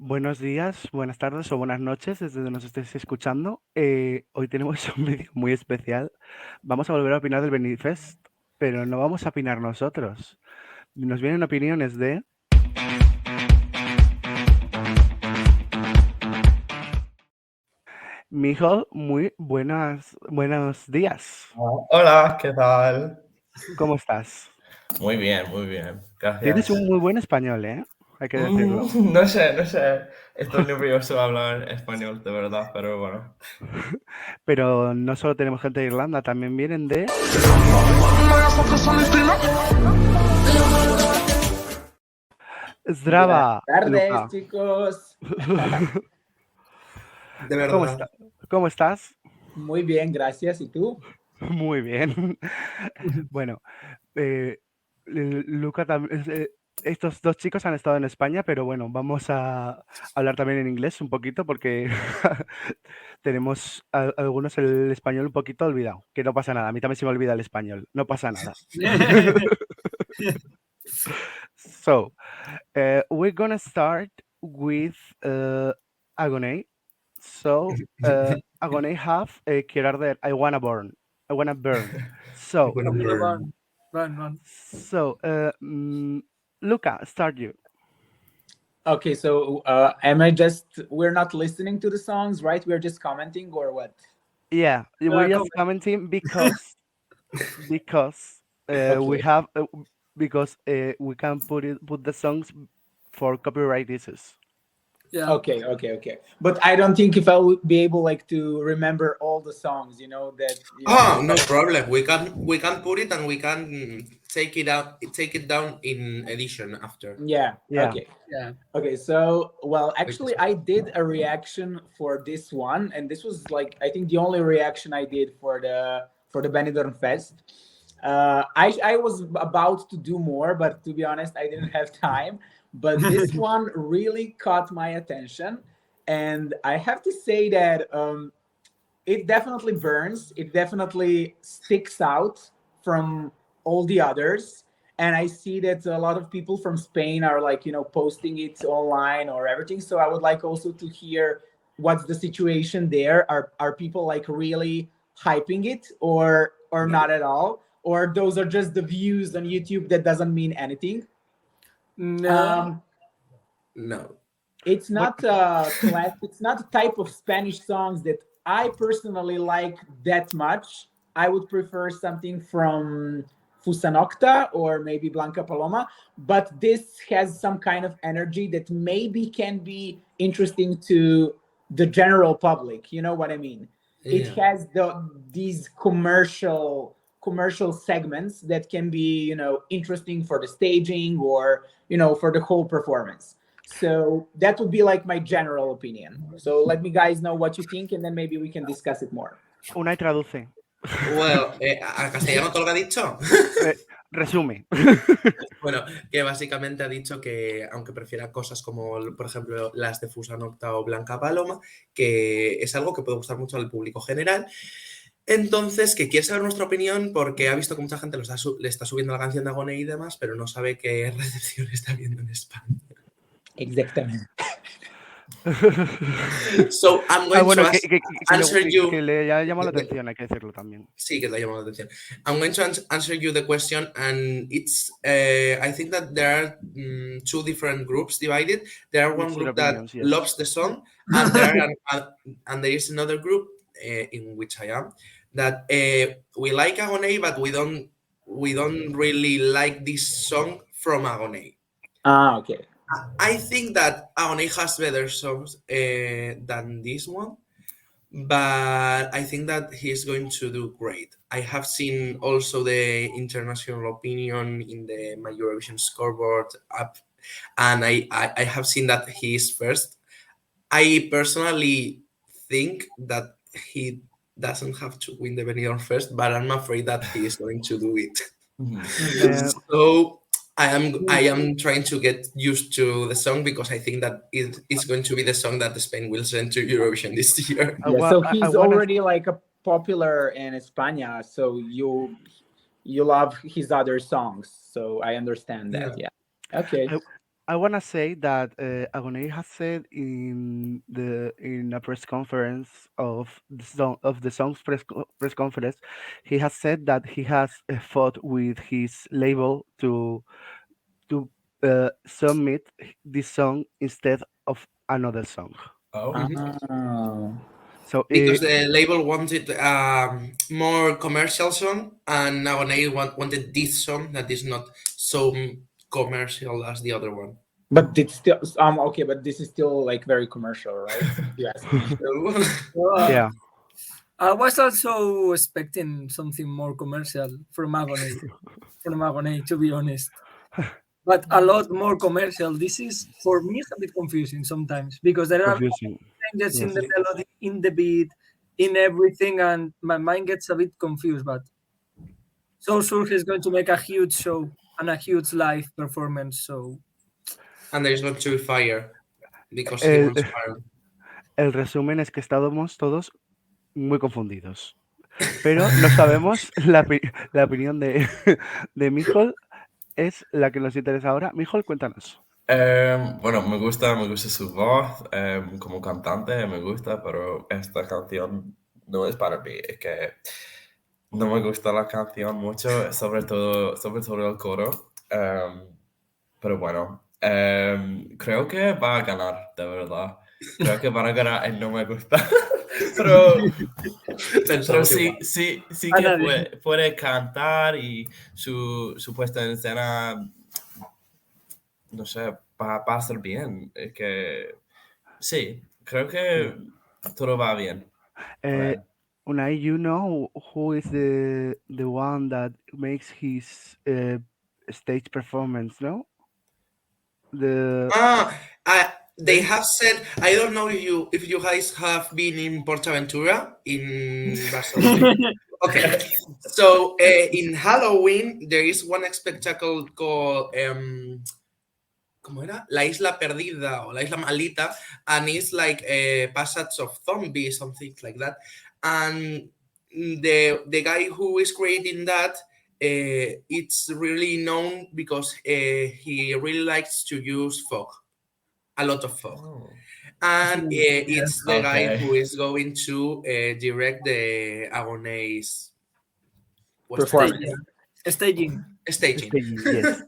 Buenos días, buenas tardes o buenas noches desde donde nos estéis escuchando. Hoy tenemos un vídeo muy especial. Vamos a volver a opinar del Benidorm Fest, pero no vamos a opinar nosotros. Nos vienen opiniones de Micheál. Muy buenos días. Hola, ¿qué tal? ¿Cómo estás? Muy bien, Tienes un gracias. muy buen español, ¿eh? Hay que decirlo. No sé, estoy nervioso de hablar español, de verdad, pero bueno. Pero no solo tenemos gente de Irlanda, también vienen de Buenas Zdrava, tardes, Luka. chicos. De ¿Cómo verdad. está? ¿Cómo estás? Muy bien, gracias. ¿Y tú? Muy bien. Bueno, eh, Luca estos dos chicos han estado en España, pero bueno, vamos a hablar también en inglés un poquito porque tenemos algunos el español un poquito olvidado, que no pasa nada. A mí también se me olvida el español, no pasa nada. So, we're gonna start with Agone. So, Agone have quiero arder. I wanna burn. I wanna burn. I'm So, gonna burn. Run. so, Luca, start you. Okay, so we're not listening to the songs, right? We're just commenting or what? Yeah, we're just Comment. commenting because we Okay. have because we can put the songs for copyright issues. Yeah. Okay. But I don't think if I would be able to remember all the songs, No problem. We can put it and we can take it down in edition after. Yeah. Yeah. Yeah. Okay, so actually I did a reaction for this one, and this was I think the only reaction I did for the Benidorm Fest. I was about to do more, but to be honest, I didn't have time. But this one really caught my attention, and I have to say that it definitely burns. It definitely sticks out from all the others. And I see that a lot of people from Spain are posting it online or everything. So I would like also to hear what's the situation there. Are people really hyping it or not at all? Or those are just the views on YouTube that doesn't mean anything? No. No. It's not it's not a type of Spanish songs that I personally like that much. I would prefer something from Fusanocta or maybe Blanca Paloma, but this has some kind of energy that maybe can be interesting to the general public. You know what I mean? It Yeah. has these commercial segments that can be interesting for the staging or for the whole performance. So that would be my general opinion. So let me guys know what you think, and then maybe we can discuss it more. Una y traduce. Well, ¿a castellano todo lo que ha dicho? Resume. Bueno, que básicamente ha dicho que aunque prefiera cosas como, por ejemplo, las de Fusanocta o Blanca Paloma, que es algo que puede gustar mucho al público general. Entonces, que quiere saber nuestra opinión porque ha visto que mucha gente le está subiendo la canción de Agone y demás, pero no sabe qué recepción está viendo en España. Exactamente. So, I'm going to answer you. Que le ha llamado la atención, hay que decirlo también. Sí, que te ha llamado la atención. I'm going to answer you the question, and it's I think that there are two different groups divided. There are one group that loves the song, and there is another group in which I am that we like Agone, but we don't really like this song from Agone. Okay. I think that Agone has better songs than this one, but I think that he's going to do great. I have seen also the international opinion in my Eurovision scoreboard app, and I have seen that he is first. I personally think that he doesn't have to win the Benidorm Fest, but I'm afraid that he is going to do it. So I am trying to get used to the song because I think that it is going to be the song that Spain will send to Eurovision this year. Yeah, so he's already a popular in España, so you love his other songs. So I understand that. Yeah. Okay. I wanna say that Agoné has said in a press conference of the song's press conference, he has said that he has fought with his label to submit this song instead of another song. Oh, Oh. So Because the label wanted more commercial song, and Nagonei wanted this song that is not so commercial as the other one. But it's still okay. But this is still like very commercial, right? You ask me. yeah, I was also expecting something more commercial from Agoné, to be honest. But a lot more commercial. This is, for me, it's a bit confusing sometimes because there are confusing. changes in Yes. the melody, in the beat, in everything, and my mind gets a bit confused. But so sure he's going to make a huge show and a huge live performance. So And there is going to be fire because he El, wants fire. el resumen es que estábamos todos muy confundidos, pero no sabemos la opinión de Micheál es la que nos interesa ahora. Micheál, cuéntanos. bueno, me gusta su voz como cantante, me gusta, pero esta canción no es para mí. Es que no me gusta la canción mucho, sobre todo el coro. Pero bueno, creo que va a ganar, de verdad. Creo que van a ganar y no me gusta. Pero Pensamos sí, igual. sí A que nadie. puede cantar y su puesta en escena, no sé, va a estar bien. Es que sí, creo que todo va bien. A ver. Unai, you know who is the one that makes his stage performance, no? They have said, I don't know if you guys have been in Portaventura in Barcelona. Okay, so in Halloween there is one spectacle called ¿cómo era? La Isla Perdida o La Isla Malita, and it's like a passage of zombies, something like that. And the guy who is creating that, it's really known because he really likes to use fog, a lot of fog. Oh. And it's the guy Okay. who is going to direct the Agoné's Performance. Staging. staging. Yes.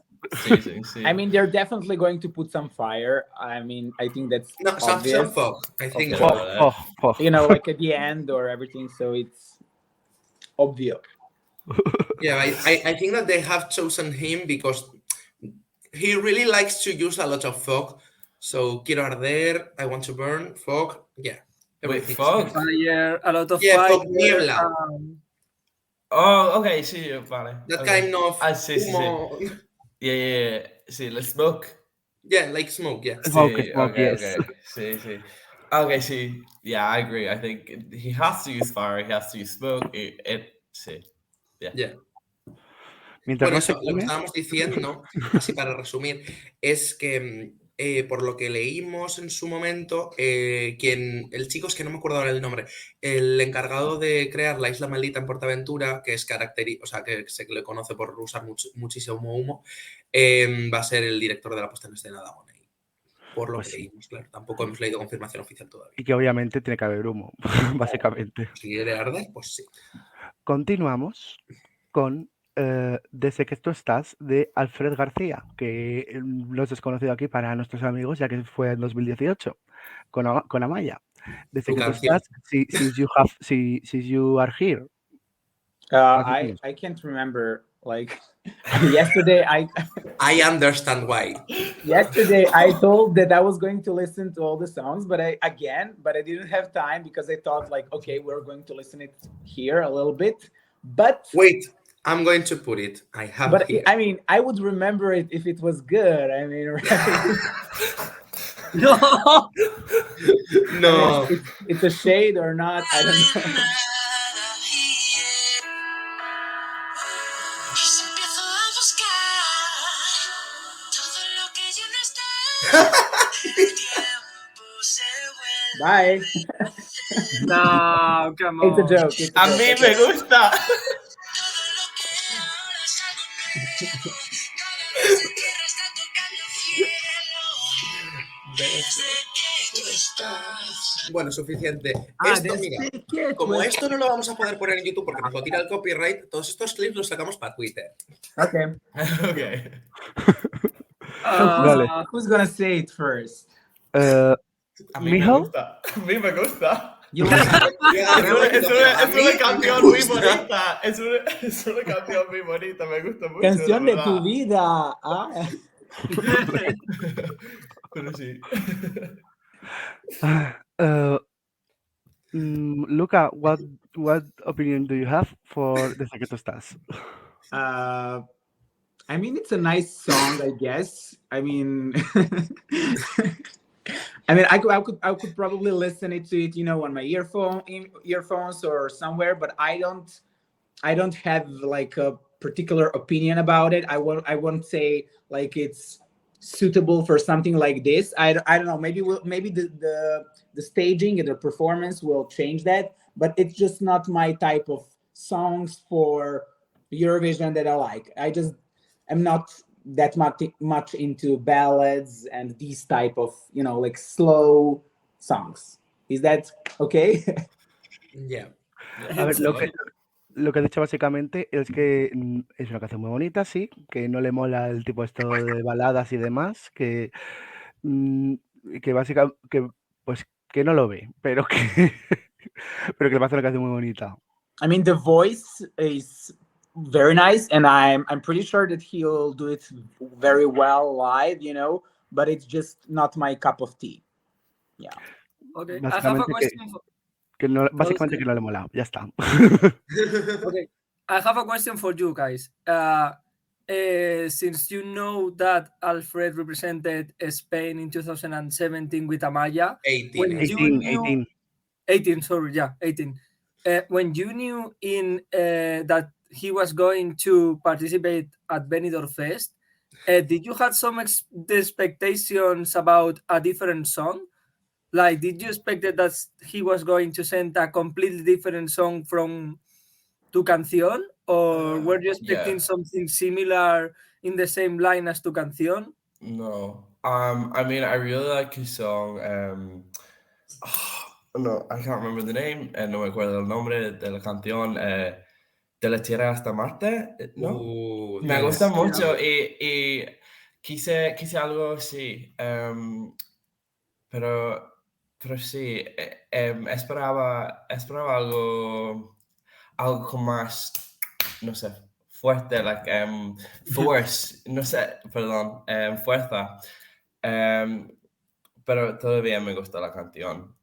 Sí. I mean, they're definitely going to put some fire. I mean, I think that's No, obvious. some fog. I think Okay. so. Fog. You know, like at the end or everything. So it's obvious. Yeah, I think that they have chosen him because he really likes to use a lot of fog. So quiero arder, I want to burn, fog, yeah. Wait, everything. fog? Fire, a lot of Yeah, fire. fog, niebla. Oh, okay, sí, vale. That Okay. kind of Sí. humo. Yeah. Sí, let's smoke. Yeah, like smoke, yeah. Smoke, Sí, yes. okay. Sí. Okay, sí. Yeah, I agree. I think he has to use fire, he has to use smoke. Sí. Yeah. Mientras Bueno, no eso, se lo que queme, estábamos diciendo, así para resumir, es que por lo que leímos en su momento, el chico, es que no me acuerdo ahora el nombre, el encargado de crear la Isla Maldita en Portaventura, que es o sea, que se le conoce por usar muchísimo humo, va a ser el director de la puesta en escena de Agoné. Por lo Pues que sí. leímos, claro. Tampoco hemos leído confirmación oficial todavía. y que obviamente tiene que haber humo, básicamente. Si quiere arder, pues sí. Continuamos con Desde que tú estás, de Alfred García, que no es desconocido aquí para nuestros amigos, ya que fue en 2018 con Amaya. Desde Tu que tú canción. estás, since you are here. I can't remember. Like yesterday, I understand why. yesterday I told that I was going to listen to all the songs, but I didn't have time because I thought like, okay, we're going to listen it here a little bit. But Wait, I'm going to put it. I have it here. I mean, I would remember it if it was good. I mean, right? No. No. It's a shade or not, I don't know. Bye. No, come It's a on. joke. It's a A joke. mí Okay. me gusta. Bueno, suficiente. Ah, Esto, mira, como esto no lo vamos a poder poner en YouTube porque nos lo tira el copyright, todos estos clips los sacamos para Twitter. Okay. Okay. Dale. Who's gonna say it first? A mí me Micheál? gusta. A mí me gusta. You like Es una canción muy bonita. Es una canción muy bonita. Me gusta mucho. Canción la de tu verdad. vida. Ah. Pero sí. Luka, what opinion do you have for the Secret Stars? I mean, it's a nice song, I guess. I mean, I could probably listen to it, on my earphones or somewhere, but I don't have like a particular opinion about it. I won't say like it's suitable for something like this. I don't know. Maybe the staging and the performance will change that, but it's just not my type of songs for Eurovision that I like. I'm not that much into ballads and these type of like slow songs. Is that okay? Yeah. A ver, lo que ha dicho básicamente es que es una canción muy bonita, sí, que no le mola el tipo esto de baladas y demás, que básicamente, pues que no lo ve, pero que pero que le parece una canción muy bonita. I mean, the voice is very nice, and I'm pretty sure that he'll do it very well live, but it's just not my cup of tea. Yeah. Okay, I have a question. Básicamente que no le mola, ya está. Okay, I have a question for you guys. Since you know that Alfred represented Spain in 2017 with Amaya, 18. 18, sorry, yeah, 18. When you knew that he was going to participate at Benidorm Fest, did you have some expectations about a different song? Like, did you expect that he was going to send a completely different song from Tu Canción? Or were you expecting something similar in the same line as Tu Canción? No. I mean, I really like his song. No, I can't remember the name. No me acuerdo el nombre de la canción. De la Tierra hasta Marte, ¿no? Me gusta mucho y quise algo así. Pero sí, esperaba algo con más, no sé, fuerte, like force, no sé, perdón, fuerza. Pero todavía me gusta la canción.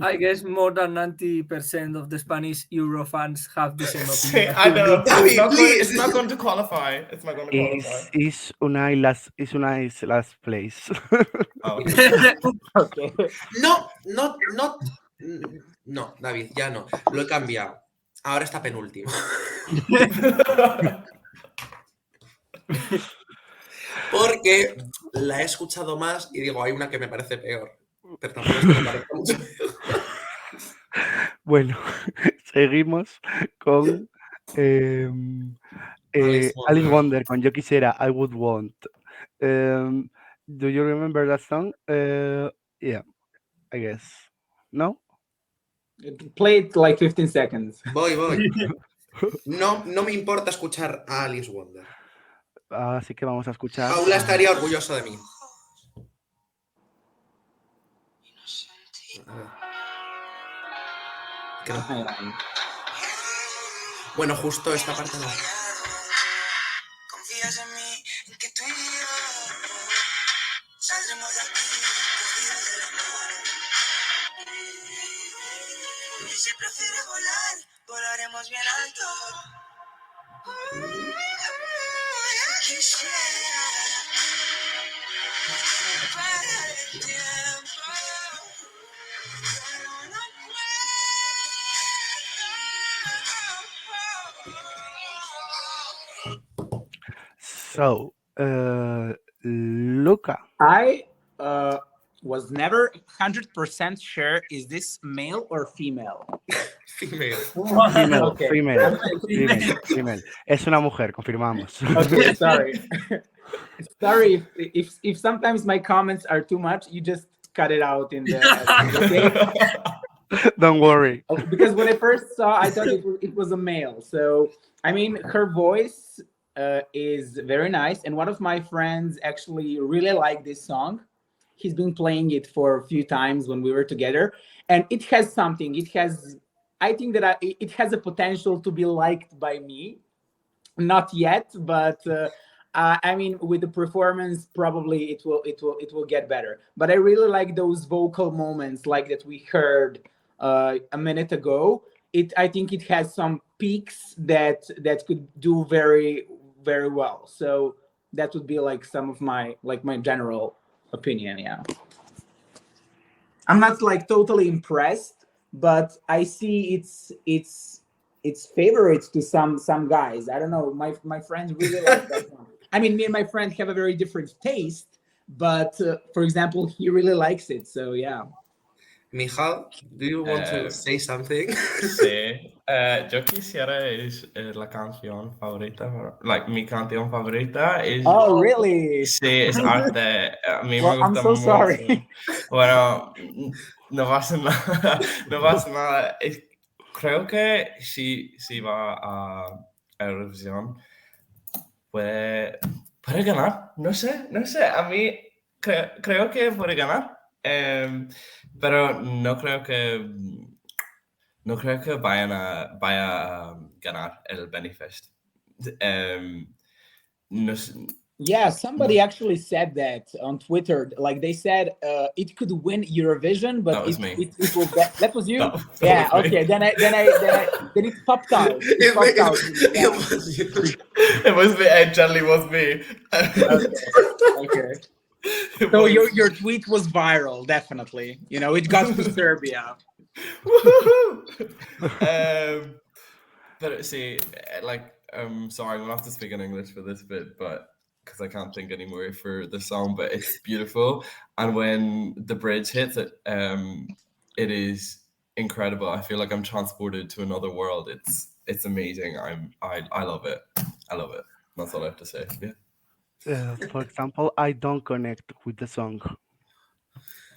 I guess more than 90% of the Spanish Euro fans have the same opinion. I know. David, It's not going to qualify. It's not going to qualify. Is Unai last place. Oh. Okay. No, David, ya no. Lo he cambiado. Ahora está penúltimo. Porque la he escuchado más y digo, hay una que me parece peor. Pero tampoco es que me parezca mucho peor. Bueno, seguimos con Alice Wonder con Yo Quisiera, I Would Want. Do you remember that song? Yeah, I guess. No? Play it like 15 seconds. Voy. No me importa escuchar a Alice Wonder. Así que vamos a escuchar. Paula estaría orgullosa de mí. Bueno, justo esta parte no. Confías en mí, en que tú y yo saldremos de aquí, cogidos de la mano. Y si prefieres volar, volaremos bien alto. Quisiera parar el tiempo, pero no puedo. So, Luka. I was never 100% sure, is this male or female? Female. Okay. Female. Es una mujer, confirmamos. Okay, sorry. Sorry if sometimes my comments are too much. You just cut it out in the okay? Don't worry. Because when I first saw, I thought it was a male. So I mean, her voice is very nice, and one of my friends actually really liked this song. He's been playing it for a few times when we were together, and it has something. It has, I think that it has a potential to be liked by me. Not yet, but I mean, with the performance, probably it will get better. But I really like those vocal moments, like that we heard a minute ago. I think it has some peaks that could do very very well. So that would be like some of my general opinion. Yeah, I'm not like totally impressed, but I see it's favorites to some guys. I don't know. My friends really like that one. I mean, me and my friend have a very different taste, but for example, he really likes it. So yeah. Micheál, do you want to say something? Sí, yo quisiera es la canción favorita, like mi canción favorita es... Oh, really? Sí, es arte. A mí Well, me I'm gusta so mucho. sorry. Bueno, no pasa nada, no pasa nada. Creo que si va a Eurovisión puede ganar. No sé. A mí creo que puede ganar. Pero no creo que vaya a ganar el Benidorm Fest. No sé. Yeah, somebody actually said that on Twitter. Like they said, it could win Eurovision, but That was me. it will. That was you. That Yeah. was me. Okay. Then it popped out. It popped out. Yeah. It was me. It generally was me. Okay. So your tweet was viral, definitely. You know, it got to Serbia. But see, like, sorry, I'm gonna have to speak in English for this bit, but because I can't think anymore for the song, but it's beautiful. And when the bridge hits it, it is incredible. I feel like I'm transported to another world. It's amazing. I love it. I love it. That's all I have to say. Yeah. For example, I don't connect with the song.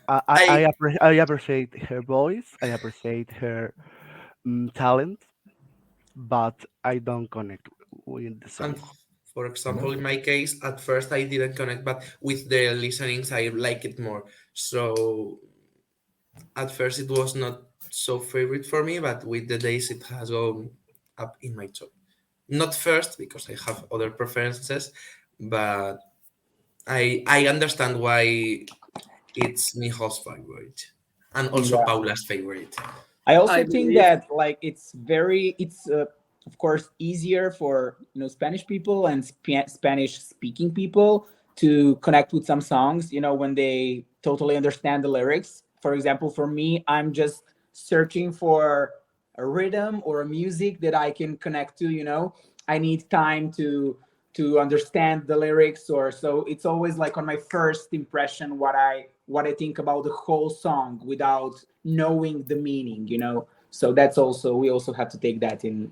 I appreciate her voice. I appreciate her talent, but I don't connect with the song. And for example, in my case, at first I didn't connect, but with the listenings, I like it more. So at first it was not so favorite for me, but with the days it has gone up in my top. Not first because I have other preferences, but I understand why it's Micheál's favorite and also Paula's favorite. I also I think believe- that like it's of course easier for Spanish people and Spanish speaking people to connect with some songs when they totally understand the lyrics. For example, for me, I'm just searching for a rhythm or a music that I can connect to. I need time to understand the lyrics, or so it's always like on my first impression what I think about the whole song without knowing the meaning. So that's also, we also have to take that in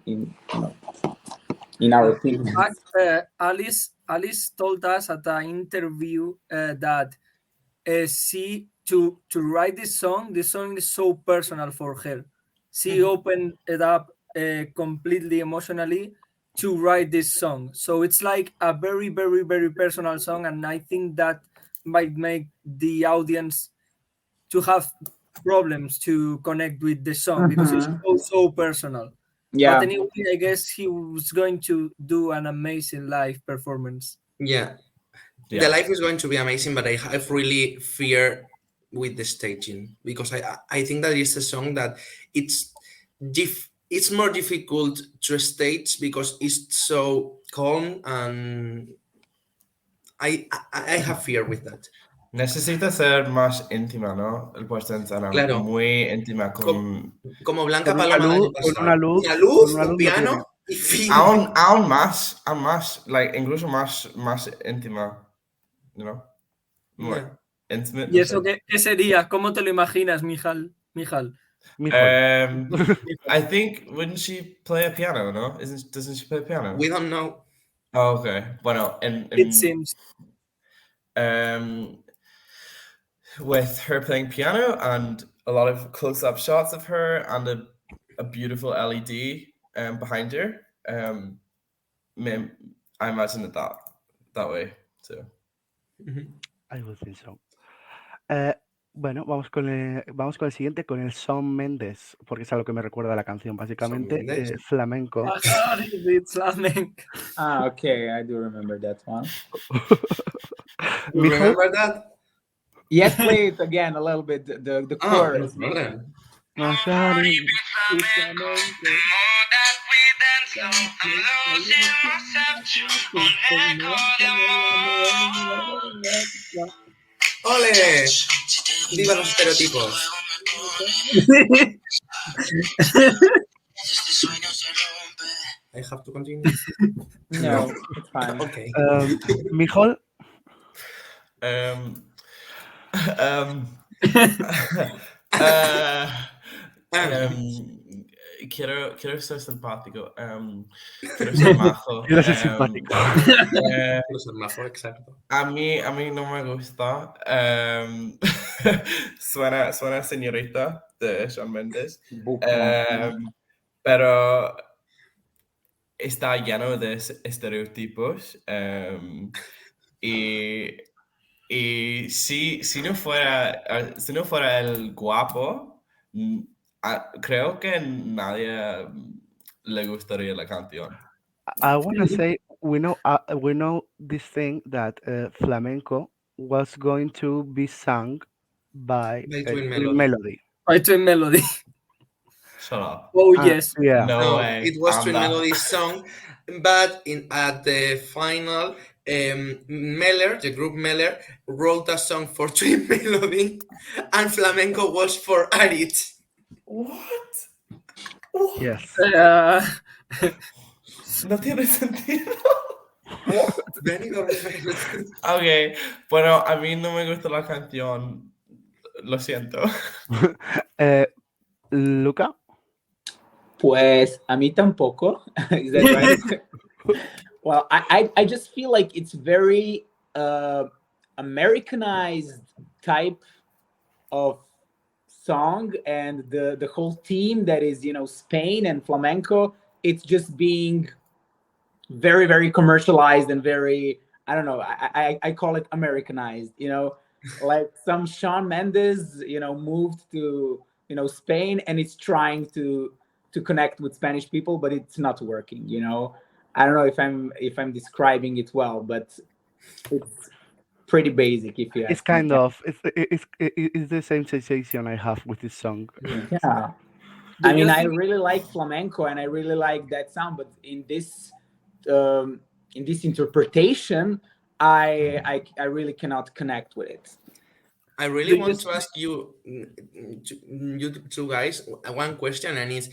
our opinion. Alice told us at an interview that she to write this song is so personal for her. She opened it up completely emotionally to write this song. So it's like a very, very, very personal song, and I think that might make the audience to have problems to connect with the song because it's so personal. Yeah. But anyway, I guess he was going to do an amazing live performance. Yeah. The live is going to be amazing, but I have really fear with the staging because I think that it's a song that it's more difficult to stage because it's so calm, and I have fear with that. Necesita ser más íntima, ¿no? El puesto en escena. Claro. Muy íntima con... Como Blanca Con una Paloma del año luz, con pasado. una luz, Una luz, con una un luz no piano tiene. y fin. Aún más, like, incluso más íntima, you know? More Yeah. intimate. ¿Y eso qué sería? ¿Cómo te lo imaginas, Micheál? I think, wouldn't she play a piano, no? Doesn't she play a piano? We don't know. Oh, okay. Bueno, It seems. With her playing piano and a lot of close-up shots of her and a beautiful LED behind her. I imagine it that way too. I would think so. Bueno, vamos con el siguiente, con el Shawn Mendes, porque es a lo que me recuerda la canción, básicamente, Mendes. flamenco. It's flamenco. Okay, I do remember that one. You Micheál, remember that? Yes, play it again a little bit. The Oh, chorus. no problem. ¡Ole! ¡Viva los estereotipos! I have to continue. No, it's fine. Okay. Micheál, quiero ser simpático. Quiero ser majo. quiero ser simpático. Quiero ser majo, exacto. A mí no me gusta. Suena señorita de Shawn Mendes. Pero está lleno de estereotipos. Y si no fuera el guapo, creo que nadie le gustaría la canción. I want to say we know this thing that flamenco was going to be sung by Twin Twin Melody. Melody. By Twin Melody. Shut up. Oh, yes. Yeah. No way. It was Twin Anda. Melody's song, but at the final, Meller, the group Meller, wrote a song for Twin Melody, and flamenco was for Arit. What? Yes. No tiene sentido. Benidorm Fest. Ok, bueno, a mí no me gusta la canción. Lo siento. Luka? Pues a mí tampoco. Is that right? Well, I just feel like it's very Americanized type of song, and the whole team that is, Spain and flamenco, it's just being very, very commercialized and very, I don't know, I call it Americanized, like some Shawn Mendes, moved to, Spain, and it's trying to connect with Spanish people, but it's not working, I don't know if I'm describing it well, but it's pretty basic. If you ask It's kind of it's the same sensation I have with this song. Yeah. I mean, I really like flamenco and I really like that sound, but in this interpretation, I really cannot connect with it. I really want to ask you two guys one question, and it's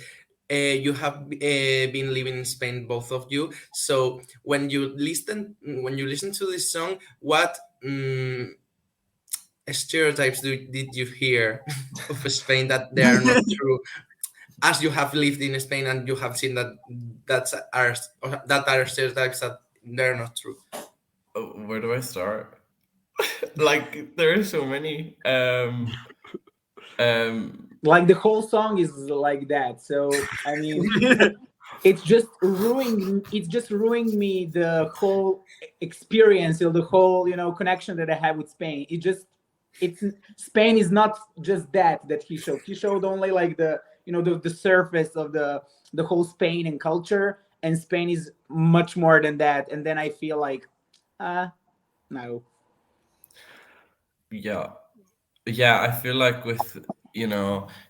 you have been living in Spain, both of you. So when you listen to this song, what stereotypes did you hear of Spain that they are not true? As you have lived in Spain and you have seen that are stereotypes that they're not true. Where do I start? Like, there are so many. Like the whole song is like that. So I mean, it's just ruining me the whole experience or the whole connection that I have with Spain. Spain is not just that he showed. He showed only like the the surface of the whole Spain and culture, and Spain is much more than that. And then I feel like no. Yeah, I feel like with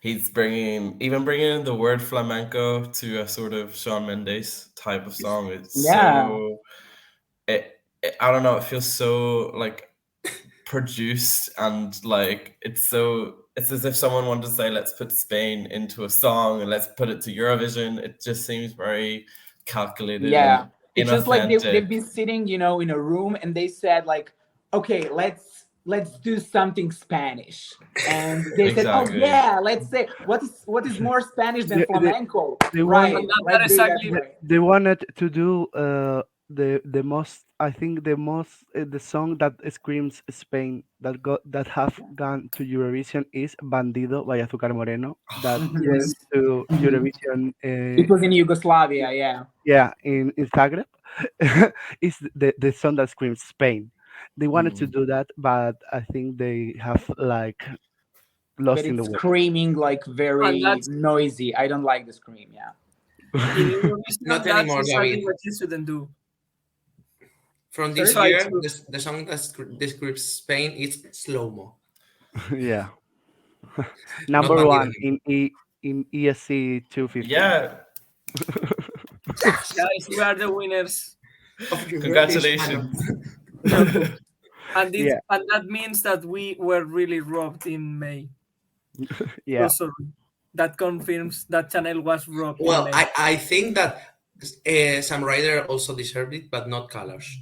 he's bringing in the word flamenco to a sort of Shawn Mendes type of song. It's so I don't know, it feels so like produced, and like it's as if someone wanted to say, let's put Spain into a song and let's put it to Eurovision. It just seems very calculated. Yeah, it's inauthentic. just like they've been sitting in a room and they said like, okay, let's do something Spanish, and they said, oh yeah, let's say what is more Spanish than flamenco, right? They wanted to do the most, I think the song that screams Spain that have gone to Eurovision is Bandido by Azúcar Moreno, that went Yes. to Eurovision. It was in Yugoslavia, yeah. Yeah, in Zagreb. Is the song that screams Spain. They wanted to do that, but I think they have like But lost in the it's way. screaming like And very that's noisy. I don't like the scream, yeah. in Eurovision. Not That's anymore, exactly David. what you shouldn't do. From this Try year, to. the song that describes Spain is slow-mo, Yeah, not number Bandido one anymore. in ESC 250. Yeah, Guys, we are the winners. Of Eurovision. congratulations. And Yeah, that means that we were really robbed in May. yeah. So sorry. That confirms that Chanel was robbed in Well, May. I think that Sam Ryder also deserved it, but not Colors.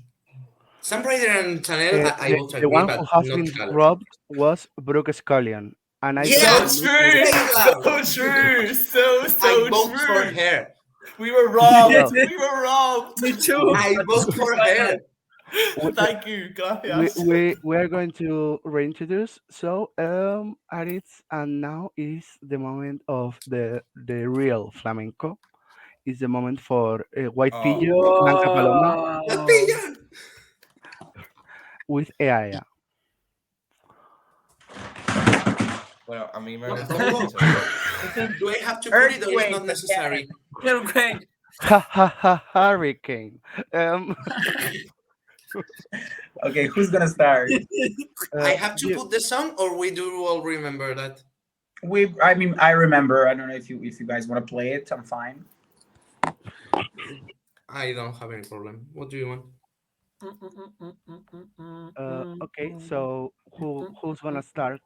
Sam Ryder and Chanel, I both The agree, one who but has not been Colors. robbed was Brooke Scullion, and I Yeah, don't So believe it. true! So true! So I vote for true! her. We were robbed! Well, We were robbed! Me too. I vote for her. Thank you, gracias. we are going to reintroduce. So, Aritz, and now is the moment of the real flamenco. Is the moment for White Oh, Pillo, Blanca Paloma What Yo. pillan? with EAEA. bueno, a mí me What gusta the mucho. Do I have to put it or is Earthquake not necessary? Earthquake. Ha ha ha! Hurricane. Okay, who's gonna start? I have to you- put the song, or we do all remember that? I mean, I remember. I don't know if you guys want to play it. I'm fine. I don't have any problem. What do you want? Okay, so who's gonna start?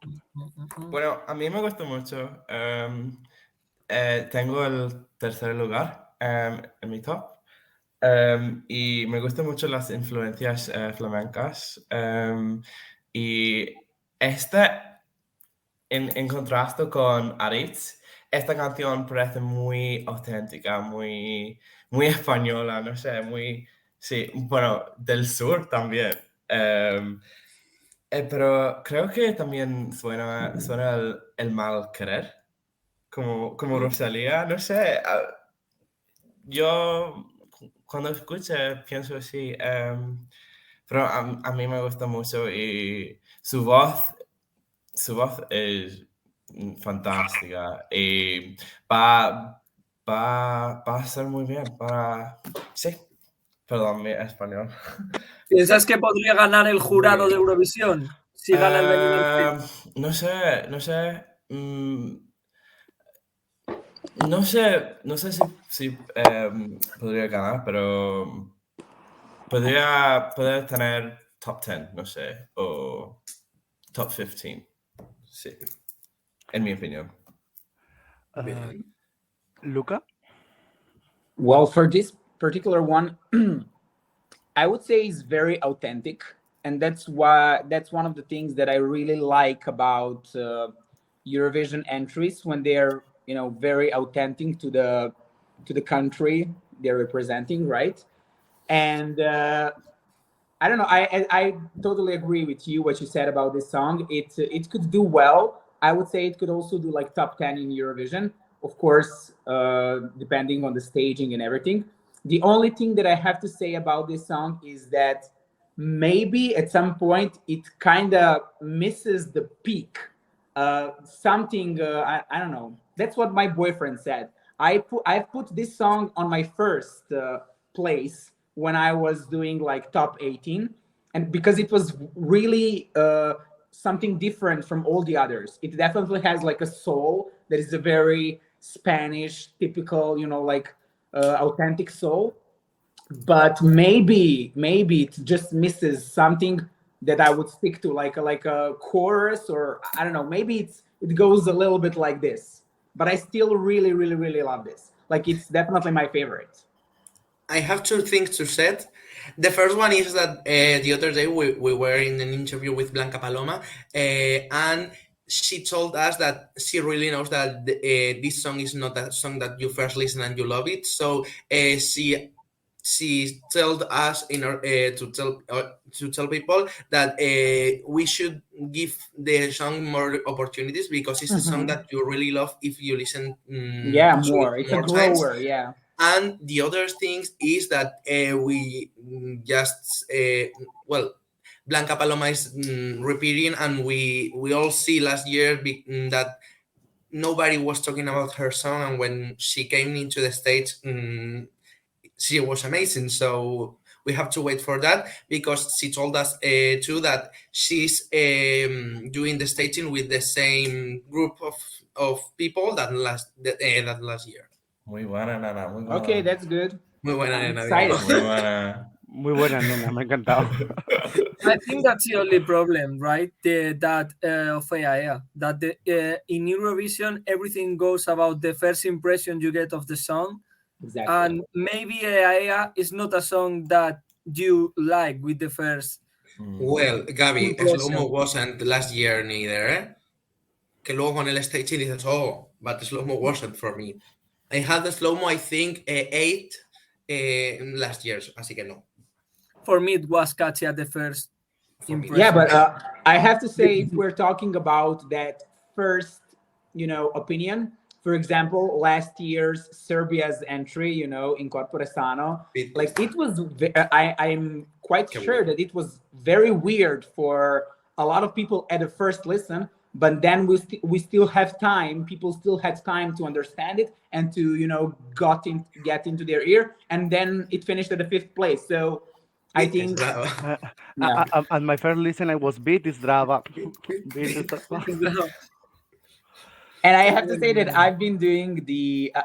Bueno, a mí me gusta mucho. Tengo el tercer lugar en mi top. Y me gustan mucho las influencias flamencas. Y esta, en contraste con Aritz, esta canción parece muy auténtica, muy española, no sé, sí, bueno, del sur también. Pero creo que también suena el mal querer, como Rosalía, no sé. Yo cuando escuché pienso así, pero a mí me gusta mucho y su voz es fantástica y va a ser muy bien sí, perdón, mi español. ¿Piensas que podría ganar el jurado de Eurovisión si gana el Benidorm Fest? No sé. No sé si podría ganar, pero podría tener top 10, no sé, o top 15, sí, en mi opinión. Luca? Well, for this particular one, I would say it's very authentic, and that's one of the things that I really like about Eurovision entries when they're very authentic to the country they're representing, right? And I don't know. I totally agree with you what you said about this song. It could do well. I would say it could also do like top 10 in Eurovision, of course, depending on the staging and everything. The only thing that I have to say about this song is that maybe at some point it kind of misses the peak. Something I don't know. That's what my boyfriend said. I put this song on my first place when I was doing like top 18, and because it was really something different from all the others. It definitely has like a soul that is a very Spanish, typical, like authentic soul. But maybe it just misses something that I would stick to, like a chorus, or I don't know. Maybe it goes a little bit like this. But I still really, really, really love this. Like, it's definitely my favorite. I have two things to say. The first one is that the other day we were in an interview with Blanca Paloma, and she told us that she really knows that this song is not a song that you first listen and you love it. So she she told us to tell people that we should give the song more opportunities because it's a song that you really love if you listen Yeah, to more. it It's a more times. grower, yeah. And the other thing is that we just well, Blanca Paloma is repeating, and we all see last year that nobody was talking about her song, and when she came into the stage, she was amazing. So we have to wait for that because she told us too that she's doing the staging with the same group of people that last year. Muy buena, Nana, muy buena. Okay, that's good. Muy buena, I'm nena, excited. Muy buena. Muy buena, nena, me ha encantado. I think that's the only problem, right? That of EAEA, that in Eurovision everything goes about the first impression you get of the song, Exactly. and maybe EAEA is not a song that you like with the first. Well, Gaby, impression. Slow-Mo wasn't last year neither, eh? Que luego con el staging dices, oh, but Slow-Mo wasn't for me. I had the Slow-Mo, I think, 8 last year, así que no. For me, it was catchy at the first impression. Yeah, but I have to say, if we're talking about that first, opinion, for example, last year's Serbia's entry, in Corpore Sano, like it was, I'm quite sure that it was very weird for a lot of people at the first listen, but then we still have time. People still had time to understand it and to, get into their ear. And then it finished at the 5th place. So I think... At my first listen, I was beat is Drava. Beat is Drava. And I have to say that I've been doing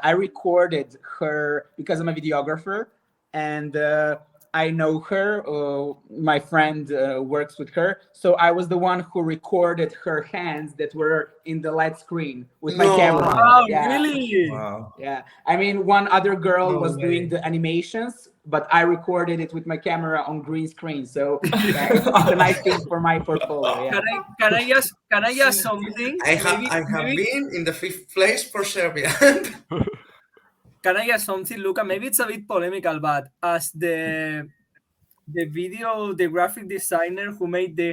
I recorded her because I'm a videographer, and I know her. My friend works with her, so I was the one who recorded her hands that were in the LED screen with my camera. Wow, Yeah. really? Wow. Yeah, I mean, one other girl was way. doing the animations, but I recorded it with my camera on green screen. So yeah, it's a nice thing for my portfolio. Yeah. Can I ask something? I have been in the 5th place for Serbia. Can I ask something, Luka? Maybe it's a bit polemical, but as the graphic designer who made the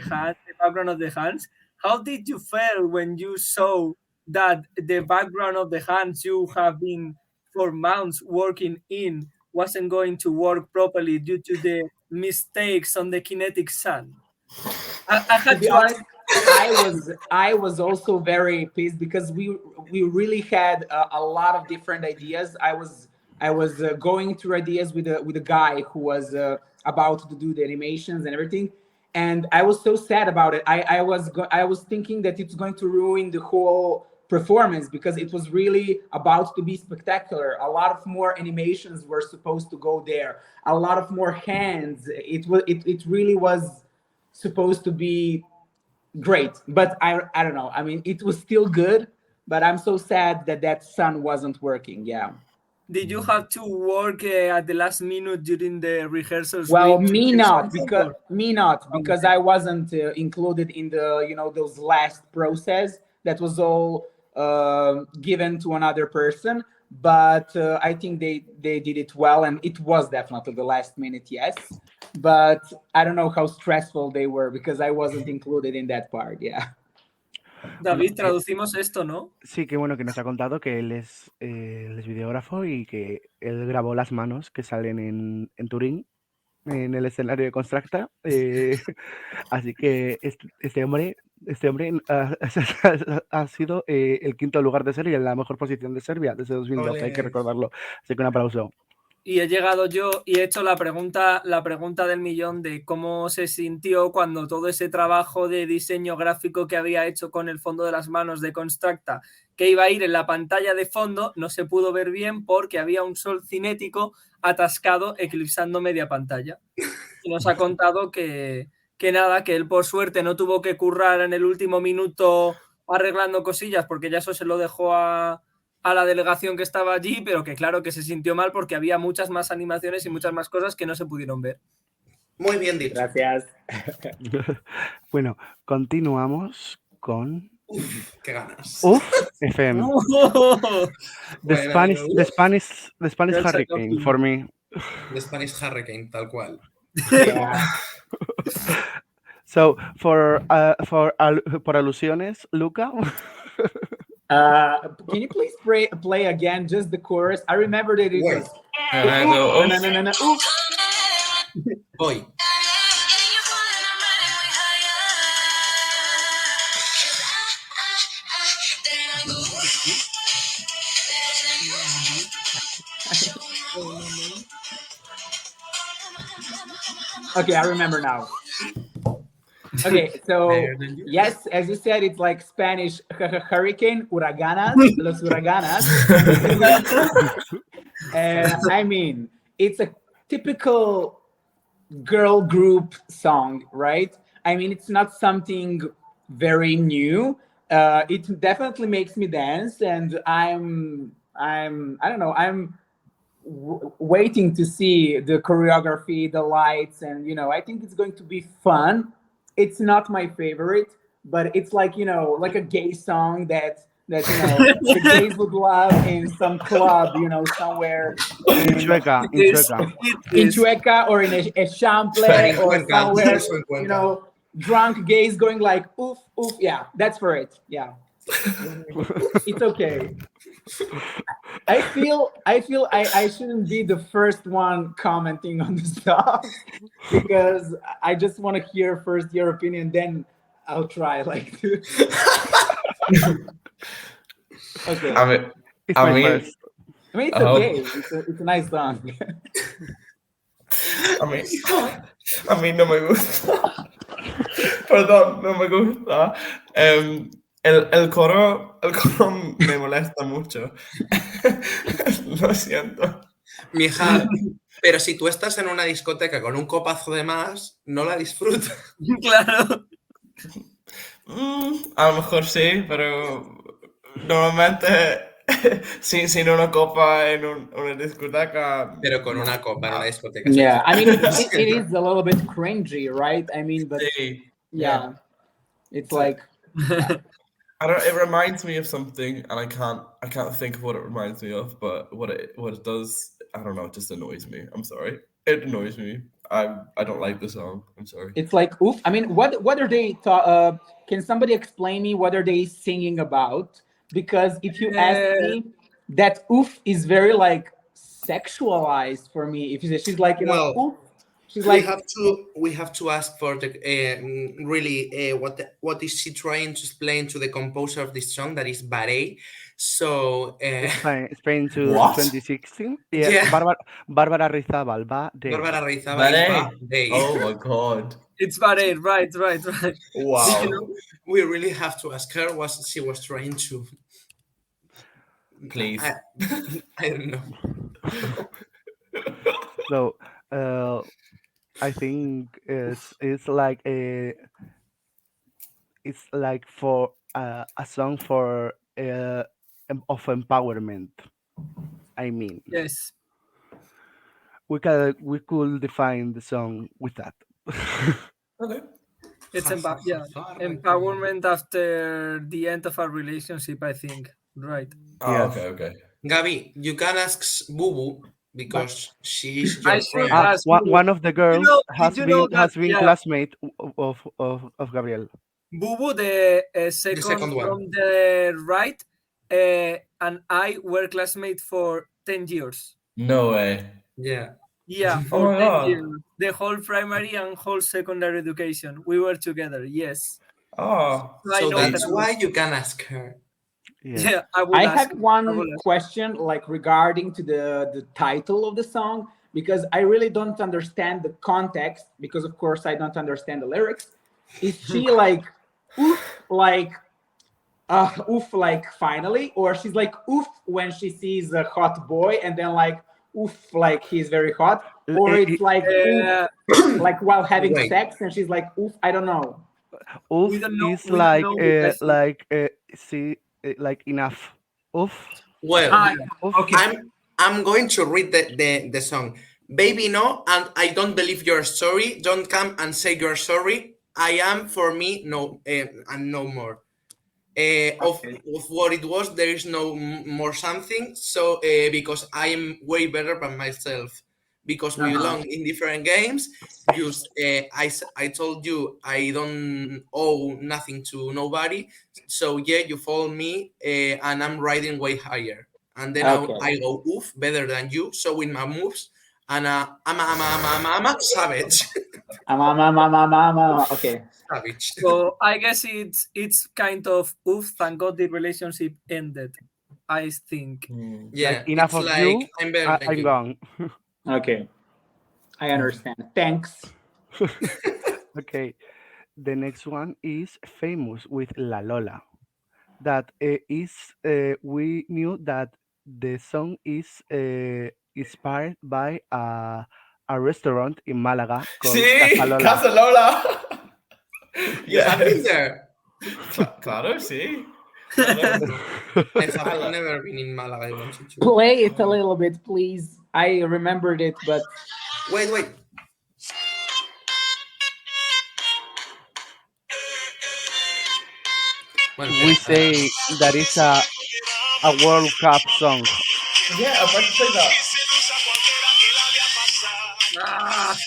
background of the hands, how did you feel when you saw that the background of the hands you have been for months working in wasn't going to work properly due to the mistakes on the kinetic sand? I had To be honest, I was also very pissed because we really had a lot of different ideas. I was going through ideas with a guy who was about to do the animations and everything, and I was so sad about it. I was thinking that it's going to ruin the whole performance because it was really about to be spectacular. A lot of more animations were supposed to go there. A lot of more hands. It really was supposed to be great, but I don't know. I mean, it was still good, but I'm so sad that sun wasn't working. Yeah. Did you have to work at the last minute during the rehearsals? Well, me not because I wasn't included in the those last process. That was all given to another person. But I think they did it well, and it was definitely the last minute, yes. But I don't know how stressful they were because I wasn't included in that part, yeah. David, traducimos esto, ¿no? Sí, que bueno que nos ha contado que él es videógrafo y que él grabó las manos que salen en Turín, en el escenario de Contactado. Así que este hombre ha sido el 5º lugar de Serbia, en la mejor posición de Serbia desde 2012, hay que recordarlo. Así que un aplauso. Y he llegado yo y he hecho la pregunta del millón de cómo se sintió cuando todo ese trabajo de diseño gráfico que había hecho con el fondo de las manos de Contactado, que iba a ir en la pantalla de fondo, no se pudo ver bien porque había un sol cinético atascado eclipsando media pantalla. Y nos ha contado que nada, que él por suerte no tuvo que currar en el último minuto arreglando cosillas porque ya eso se lo dejó a la delegación que estaba allí, pero que claro que se sintió mal porque había muchas más animaciones y muchas más cosas que no se pudieron ver. Muy bien dicho. Gracias. Bueno, continuamos con... Qué ganas. FM. The Spanish Hurricane for me. The Spanish Hurricane, tal cual. Yeah. So por alusiones, Luca. Can you please play again just the chorus? I remember that it Wait. was. And I No, go, no, no, no, no. Ooh. Voy. Okay, I remember now. Okay, so Better than you. yes, as you said, it's like Spanish hurricane, uraganas, los uraganas. I mean, it's a typical girl group song, right? I mean, it's not something very new. It definitely makes me dance, and I don't know, I'm waiting to see the choreography, the lights, and I think it's going to be fun. It's not my favorite, but it's like like a gay song that the gays would love in some club, somewhere In Chueca, in This- Chueca. in this- Chueca or in a Chample In or Cuenca, somewhere, also in Cuenca. drunk gays going like oof oof. Yeah, that's for it. Yeah, it's okay. I feel I shouldn't be the first one commenting on the stuff because I just want to hear first your opinion, then I'll try like to. Okay, I mean, It's I my mean, first. I mean it's I hope- okay. It's a nice song. a mí no me gusta. Perdón, no me gusta. El coro me molesta mucho. Lo siento. Mijal, pero si tú estás en una discoteca con un copazo de más, no la disfrutas. Claro. A lo mejor sí, pero normalmente sin una copa en una discoteca. Pero con una copa en una discoteca. Yeah, I mean Lo it siento. is a little bit cringy, right? I mean, but Sí. yeah, it's So- like I don't. It reminds me of something, and I can't think of what it reminds me of. But what it does, I don't know. It just annoys me. I'm sorry. It annoys me. I don't like the song. I'm sorry. it's like oof. I mean, what are they? Can somebody explain me what are they singing about? Because if you ask me, that oof is very like sexualized for me. If she's like Well, oof, she's we like have to ask for the really what is she trying to explain to the composer of this song, that is Baré. So Spain to What? 2016. Yeah. Bárbara Rizabal, Bárbara Rizabal is Baré. Oh my god! It's Barret, right. Wow! We really have to ask her what she was trying to. Please. I don't know. So I think it's like for a song for of empowerment. I mean, Yes. we could define the song with that. Okay. It's empowerment after the end of a relationship, I think. Right. Oh, Yes. okay. Gabi, you can ask Bubu because she is I your should friend. ask you, One of the girls did you know has that- been yeah. classmate of Gabriel. Bubu, the second second one. from the right, and I were classmates for 10 years. No way. Yeah. Yeah, Oh for my 10 God. years. The whole primary and whole secondary education. We were together, yes. Oh. I So know that's that. why you can ask her. Yes. Yeah, I will I ask. have one will ask. question like regarding to the title of the song because I really don't understand the context because of course I don't understand the lyrics. Is she like oof like oof like finally, or she's like oof when she sees a hot boy and then like oof like he's very hot, or it's like oof like while having Wait. sex and she's like oof, I don't know. Oof We don't know- is we don't know because- like enough. Oof. Well, Oof. Okay. I'm going to read the song. Baby, no, and I don't believe your story. Don't come and say you're sorry. I am for me, no, and no more. Of what it was, there is no more something. So because I am way better by myself. because we belong in different games. Just I told you I don't owe nothing to nobody, so yeah, you follow me, and I'm riding way higher, and then I go oof better than you. So with my moves, and I'm a savage. Okay. Savage. So I guess it's kind of oof, thank God the relationship ended. I think. Yeah, Like, enough it's of like you, I'm better than I'm you. gone. Okay. I understand. Thanks. Okay, the next one is famous with La Lola. That is, we knew that the song is inspired by a restaurant in Malaga called Sí, Casa Lola. Casa Lola. You have been there. Claro, sí. Claro. I've never been in Malaga. I wanted to. Play it a little bit, please. I remembered it, but Wait. Well, We say that is a World Cup song. Yeah, I'd like to say that. Ah,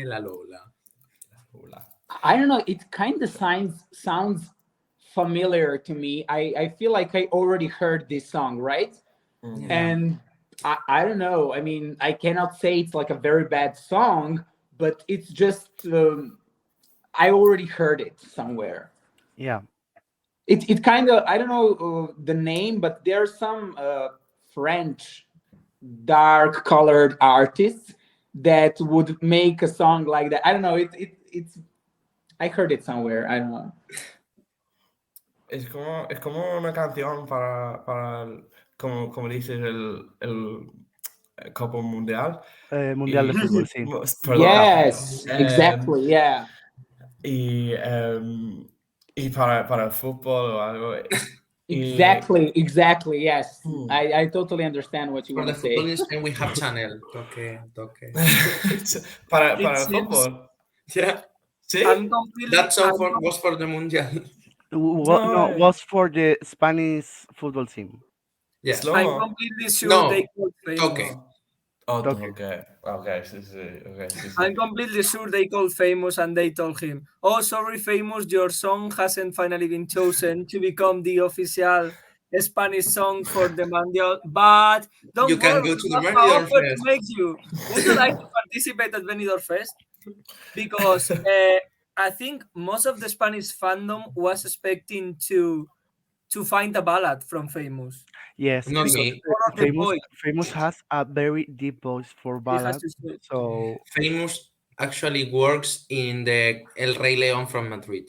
La Lola. I don't know. It kind of sounds familiar to me. I feel like I already heard this song, right? And I don't know. I mean, I cannot say it's like a very bad song, but it's just I already heard it somewhere. Yeah. It kind of, I don't know the name, but there's some French dark colored artists that would make a song like that. I don't know. It's I heard it somewhere. I don't know. Es como una canción para como dices, el Copa Mundial. Mundial de Fútbol, sí. Perdón. Yes, exactly, yeah. Y para el fútbol o algo. Exactly, yes. I totally understand what you For want the to say. football in Spain, we have channel. Toque. para It el seems- fútbol. Yeah, Sí. I'm completely. that song was for the Mundial. No, was for the Spanish football team. Yes. Slow I'm mo. completely sure No, they called famous. Toque. Oh, Okay. okay, sí. I'm completely sure they called famous and they told him, "Oh, sorry, famous, your song hasn't finally been chosen to become the official Spanish song for the Mundial, but don't You can worry, go to we the have an Benidorm offer to Fest." make you. Would you like to participate at Benidorm Fest? Because I think most of the Spanish fandom was expecting to find a ballad from Famous. Yes, Not because me. One of the boys. Famous has a very deep voice for He has ballad. to say. So Famous actually works in the El Rey León from Madrid.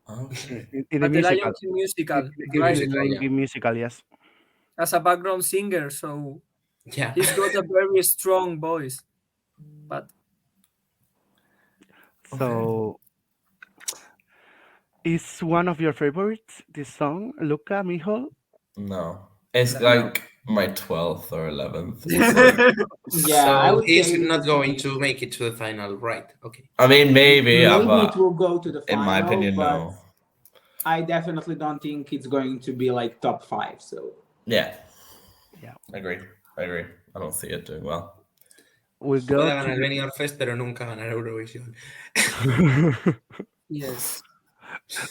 Okay. in the At the Lion musical, King musical, In right? musical, yeah. in musical, yes. As a background singer, so Yeah. he's got a very strong voice. But So, is one of your favorites this song, Luka, Micheál? No. It's No. like my 12th or 11th. It's like, Yeah, I So would he's say not going to make it to the final, right? Okay. I mean, maybe, maybe but it will go to the final, in my opinion, but no. I definitely don't think it's going to be like top 5. So Yeah. Yeah. I agree. I don't see it doing well. We go Puede ganar el to Benidorm Fest, pero nunca ganar Eurovisión. yes.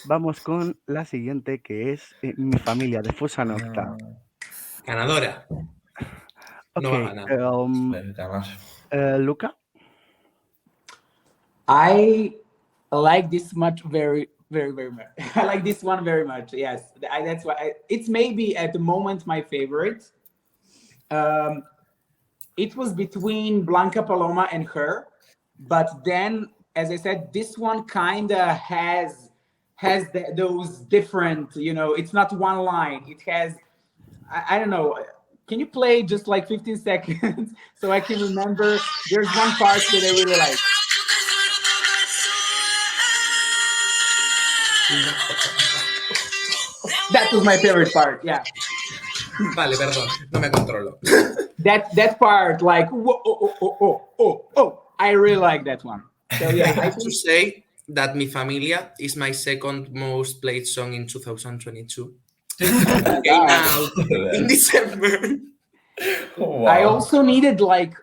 Vamos con la siguiente, que es Mi familia, de Fusa Nocta. Ganadora. No va a Okay, ganar. Luka? I like this much very much. I like this one very much. Yes, that's why it's maybe at the moment my favorite. It was between Blanca Paloma and her, but then, as I said, this one kind of has those different. It's not one line. It has, I don't know. Can you play just like 15 seconds so I can remember? There's one part that I really like. That was my favorite part. Yeah. Vale, perdón, no me controlo. That part, like, whoa, oh, I really like that one. So yeah, I I have to think say that Mi Familia is my second most played song in 2022. oh my Came god. out in December. Wow. I also needed like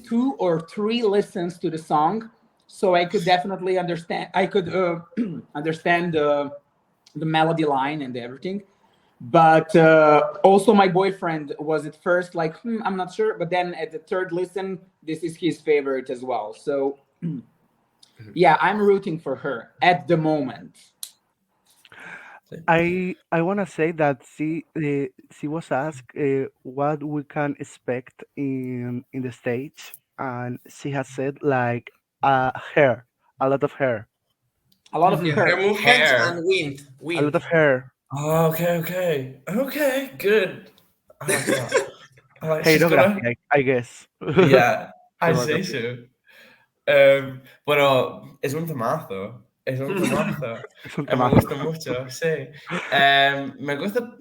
2 or 3 listens to the song, so I could definitely understand. I could understand the melody line and everything. But also, my boyfriend was at first like, I'm not sure. But then at the third listen, this is his favorite as well. So yeah, I'm rooting for her at the moment. I want to say that she was asked what we can expect in the stage, and she has said like hair, a lot of hair, A lot of Yeah, her her. movements Hair. and wind. a lot Wind. of hair. Oh, okay, good. I like that. She's Hairography, gonna. I guess. Yeah, I say Photography. so. Bueno, es un temazo. Es un temazo. Es un Me temazo. gusta mucho, sí. Me gustan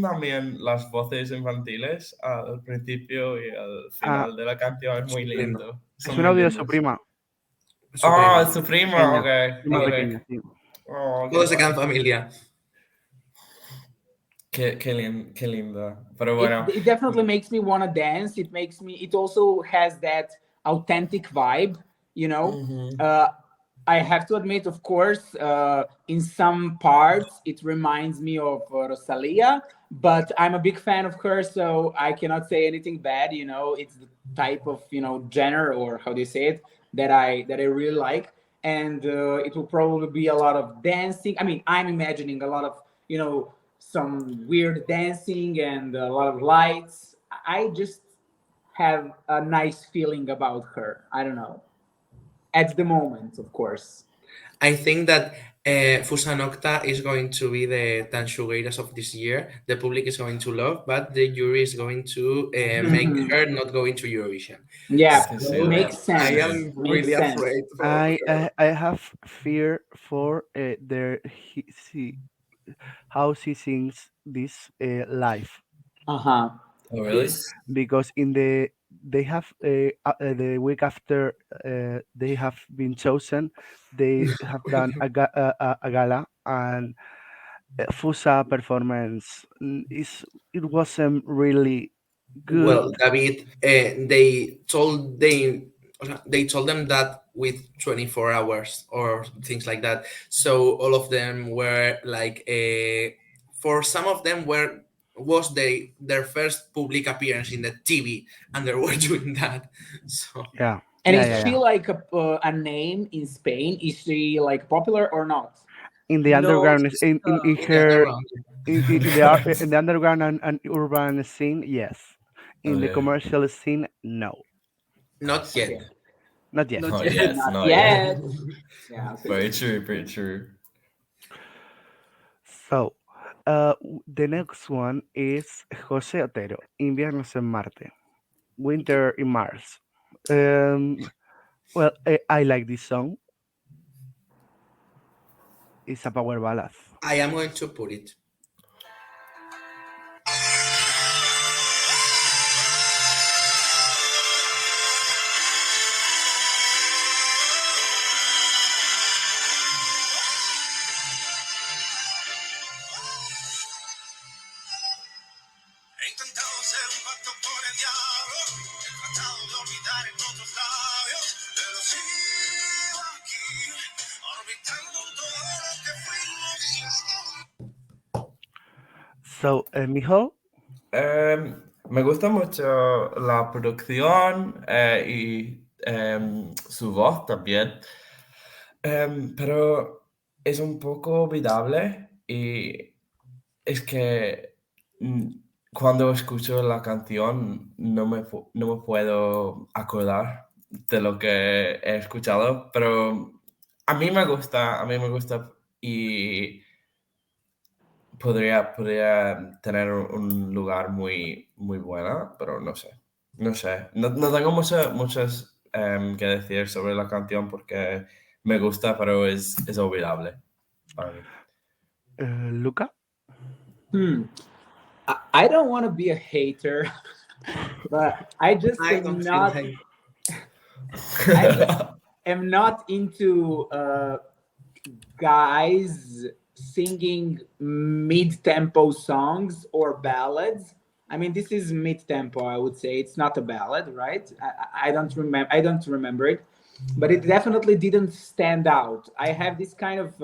también las voces infantiles al principio y al Ah, final de la canción. Es muy Lindo. lindo. es Son un muy audio de su lindos. prima, Su Oh, prima. es su prima, pequeña, ok. prima Sí. pequeña, sí. Oh, qué Todos se quedan guay. familia. Qué linda. Pero It, bueno. it definitely makes me want to dance. It makes me. It also has that authentic vibe. You know. Mhm. I have to admit, of course, in some parts it reminds me of Rosalia, but I'm a big fan of her, so I cannot say anything bad. You know, it's the type of genre, or how do you say it, that I really like, and it will probably be a lot of dancing. I mean, I'm imagining a lot of some weird dancing and a lot of lights. I just have a nice feeling about her. I don't know at the moment, of course. I think that Fusanocta is going to be the Tanchugueiras of this year. The public is going to love, but the jury is going to make her not go into Eurovision. Yeah, can see So makes that. sense. I am Makes really sense. afraid for I her. I, I have fear for how she sings this live, Uh-huh. Oh, really? because they have the week after they have been chosen, they have done a gala, and Fusa performance it wasn't really good. Well, David, they told them that with 24 hours or things like that. So all of them were like for some of them was their first public appearance in the TV, and they were doing that. So Yeah, And yeah, is yeah, she yeah. like a name in Spain? Is she like popular or not? In the No, underground, in in the her underground, in the underground and urban scene, yes. In the Okay. commercial scene, no, not yet. Okay. not yet. not Not yet. yet, Not not yet. yet. Yeah. Okay. Very true, very true. So, the next one is José Otero, Inviernos en Marte, Winter in Mars. Well, I like this song. It's a power ballad. I am going to put it. He intentado hacer un pacto con el diablo, he tratado de olvidar en otros labios, pero sigo aquí, orbitando todo lo que fuimos. So, Mijo, Me gusta mucho la producción y su voz también. Pero es un poco olvidable y es que cuando escucho la canción no me puedo acordar de lo que he escuchado, pero a mí me gusta y podría tener un lugar muy buena, pero no sé. No tengo muchas que decir sobre la canción porque me gusta, pero es olvidable para mí. Luca. I don't want to be a hater, but I just I am don't feel not. like I just am not into guys singing mid-tempo songs or ballads. I mean, this is mid-tempo. I would say it's not a ballad, right? I don't remember. I don't remember it, but it definitely didn't stand out. I have this kind of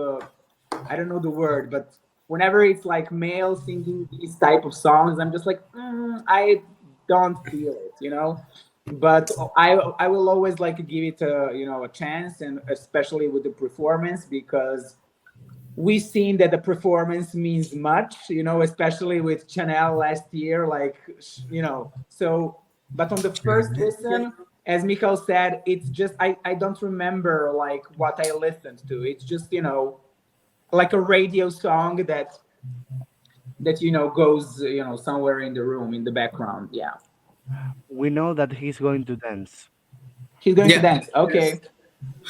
I don't know the word, but whenever it's like male singing these type of songs, I'm just like, I don't feel it, you know. But I will always like give it a chance, and especially with the performance, because we've seen that the performance means much, you know, especially with Chanel last year, like, you know. So, but on the first listen, as Micheál said, it's just I don't remember like what I listened to. It's just, you know, like a radio song that goes somewhere in the room in the background. Yeah, We know that he's going to dance. he's going to Yeah. dance. Okay. Yes.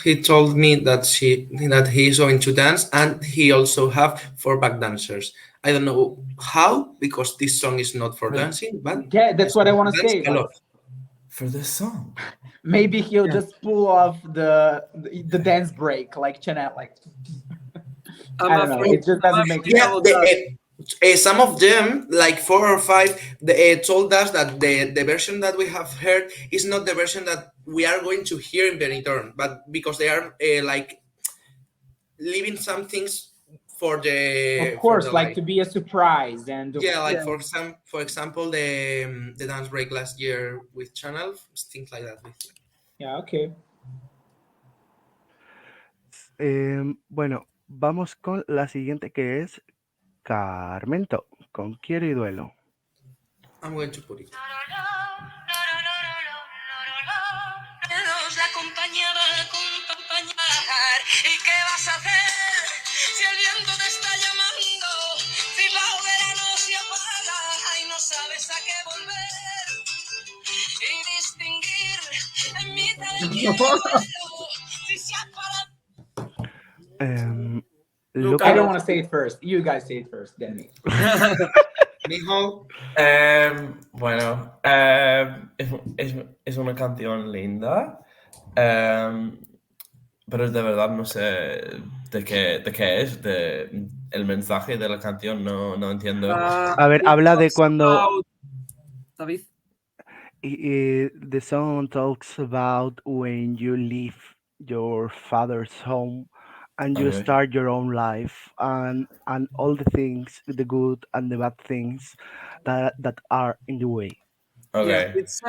He told me that he's going to dance, and he also have 4 back dancers. I don't know how, because this song is not for dancing, but Yeah, that's what I want to dance say. a lot. For this song. Maybe he'll Yeah. just pull off the dance break like Chanel, like. I don't know. It just doesn't make sense. Yeah, some of them, like 4 or 5, told us that the version that we have heard is not the version that we are going to hear in Benidorm, but because they are like leaving some things for the Of course, for the like to be a surprise, and yeah, like Yeah. for example, the dance break last year with Channel, things like that. yeah, okay. Bueno, vamos con la siguiente, que es Carmento, con Quiero y Duelo. I'm going to put it. La acompañaba a acompañar. ¿Y qué vas a hacer si el viento te está llamando? Si la hoguera no se apaga y no sabes a qué volver. Y distinguir en mitad del quiero si se apaga. Luka, I don't want to say it first. You guys say it first, then me. Mijo, Bueno, es una canción linda, pero de verdad no sé de qué es, el mensaje de la canción no entiendo. A ver, habla de cuando David. the song talks about when you leave your father's home and you Okay. start your own life, and all the things, the good and the bad things that are in the way. Okay. Yeah, it's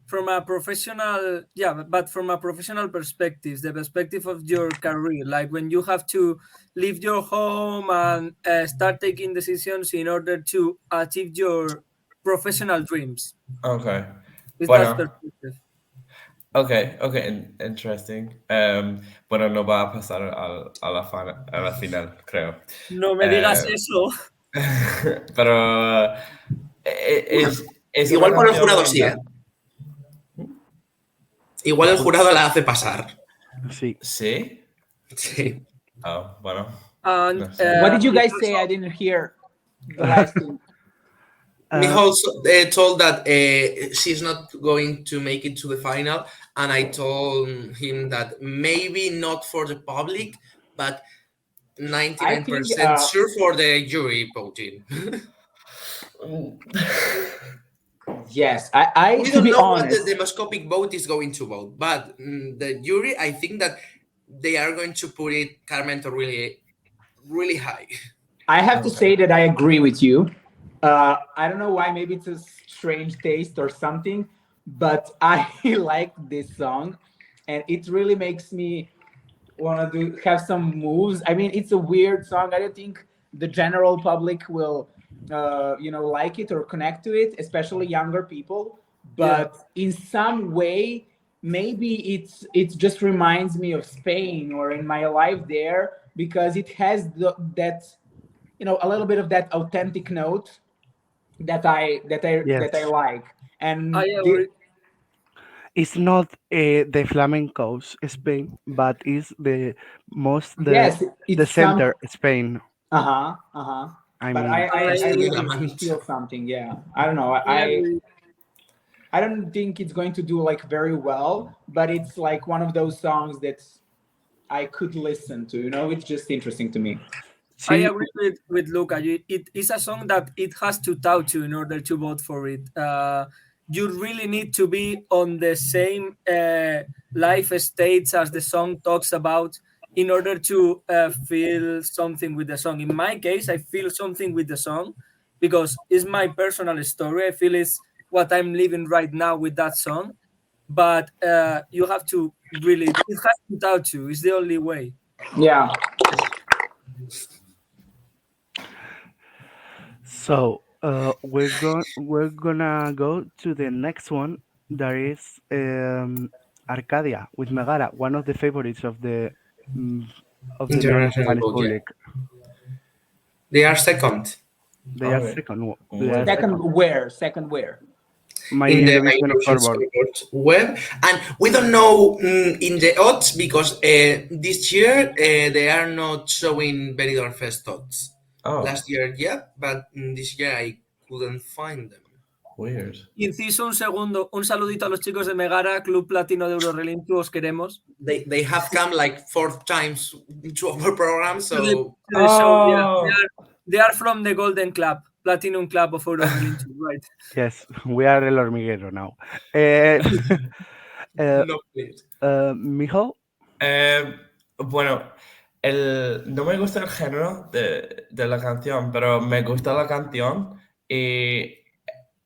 from a professional, but from a professional perspective, the perspective of your career, like when you have to leave your home and start taking decisions in order to achieve your professional dreams. Okay. It's Bueno. that perspective. Okay, interesting. Bueno, no va a pasar a la final, creo. No me digas eso. Pero es igual una por el canción jurado sí, linda. Igual el jurado la hace pasar. Sí. ¿Sí? Sí. Oh, bueno. And, No sé. What did you guys say? I didn't hear the last thing. Micheál told that she's not going to make it to the final, and I told him that maybe not for the public, but 99% sure for the jury voting. Yes, I We to don't be know what honest, the demoscopic vote is going to vote, but the jury, I think that they are going to put it Carmento really, really high. I have to say that I agree with you. I don't know why, maybe it's a strange taste or something, but I like this song, and it really makes me want to have some moves. I mean, it's a weird song. I don't think the general public will, like it or connect to it, especially younger people. But in some way, maybe it just reminds me of Spain or in my life there, because it has that, a little bit of that authentic note that I like. And I agree. It's not the flamencos Spain, but it's the yes, the it's center Spain. I I but mean, I I really feel something. Yeah, I don't know. I agree. I don't think it's going to do like very well, but it's like one of those songs that I could listen to. You know, it's just interesting to me. I agree with Luka. It is a song that it has to touch you in order to vote for it. You really need to be on the same life states as the song talks about in order to feel something with the song. In my case, I feel something with the song because it's my personal story. I feel it's what I'm living right now with that song. But you have to really, it has to touch you. It's the only way. Yeah. So we're gonna go to the next one. That is Arcadia with Megara, one of the favorites of the International non-Spanish vote, yeah. public. They are second They are Okay. second. Second where? My in the Eurovision Eurovision scoreboard. scoreboard web, and we don't know in the odds because this year they are not showing Benidorm Fest odds. Oh, Last year, yeah, but this year I couldn't find them. weird. Inciso un segundo, un saludito a los chicos de Megara, Club Platino de Eurorelintu, os queremos. They have come like 4 times to our program, so To the show, yeah. They are from the Golden Club, Platinum Club of Eurorelintu, right? Yes, we are El Hormiguero now. no, please. Mijo, Bueno, no me gusta el género de la canción, pero me gusta la canción y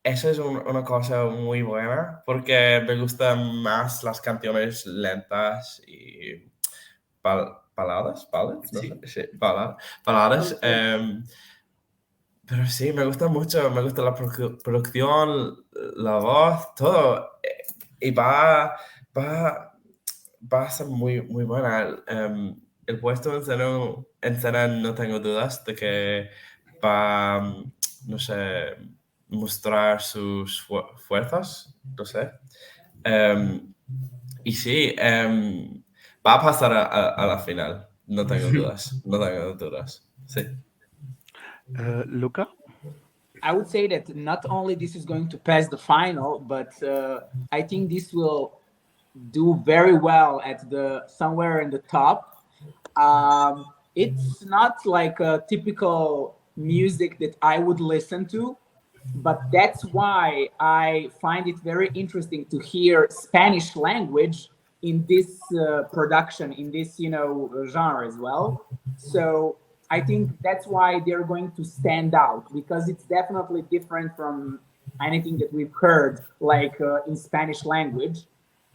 eso es una cosa muy buena porque me gustan más las canciones lentas y baladas, ¿vale? No Sí. sé, sí, baladas. Pero sí, me gusta mucho, me gusta la producción, la voz, todo. Y va a ser muy, muy buena. El puesto en escena no tengo dudas de que va, no sé, mostrar sus fuerzas, no sé. Y sí, va a pasar a la final, no tengo dudas, sí. Luka. I would say that not only this is going to pass the final, but I think this will do very well at somewhere in the top. It's not like a typical music that I would listen to, but that's why I find it very interesting to hear Spanish language in this production, in this genre as well. So I think that's why they're going to stand out, because it's definitely different from anything that we've heard, like in Spanish language.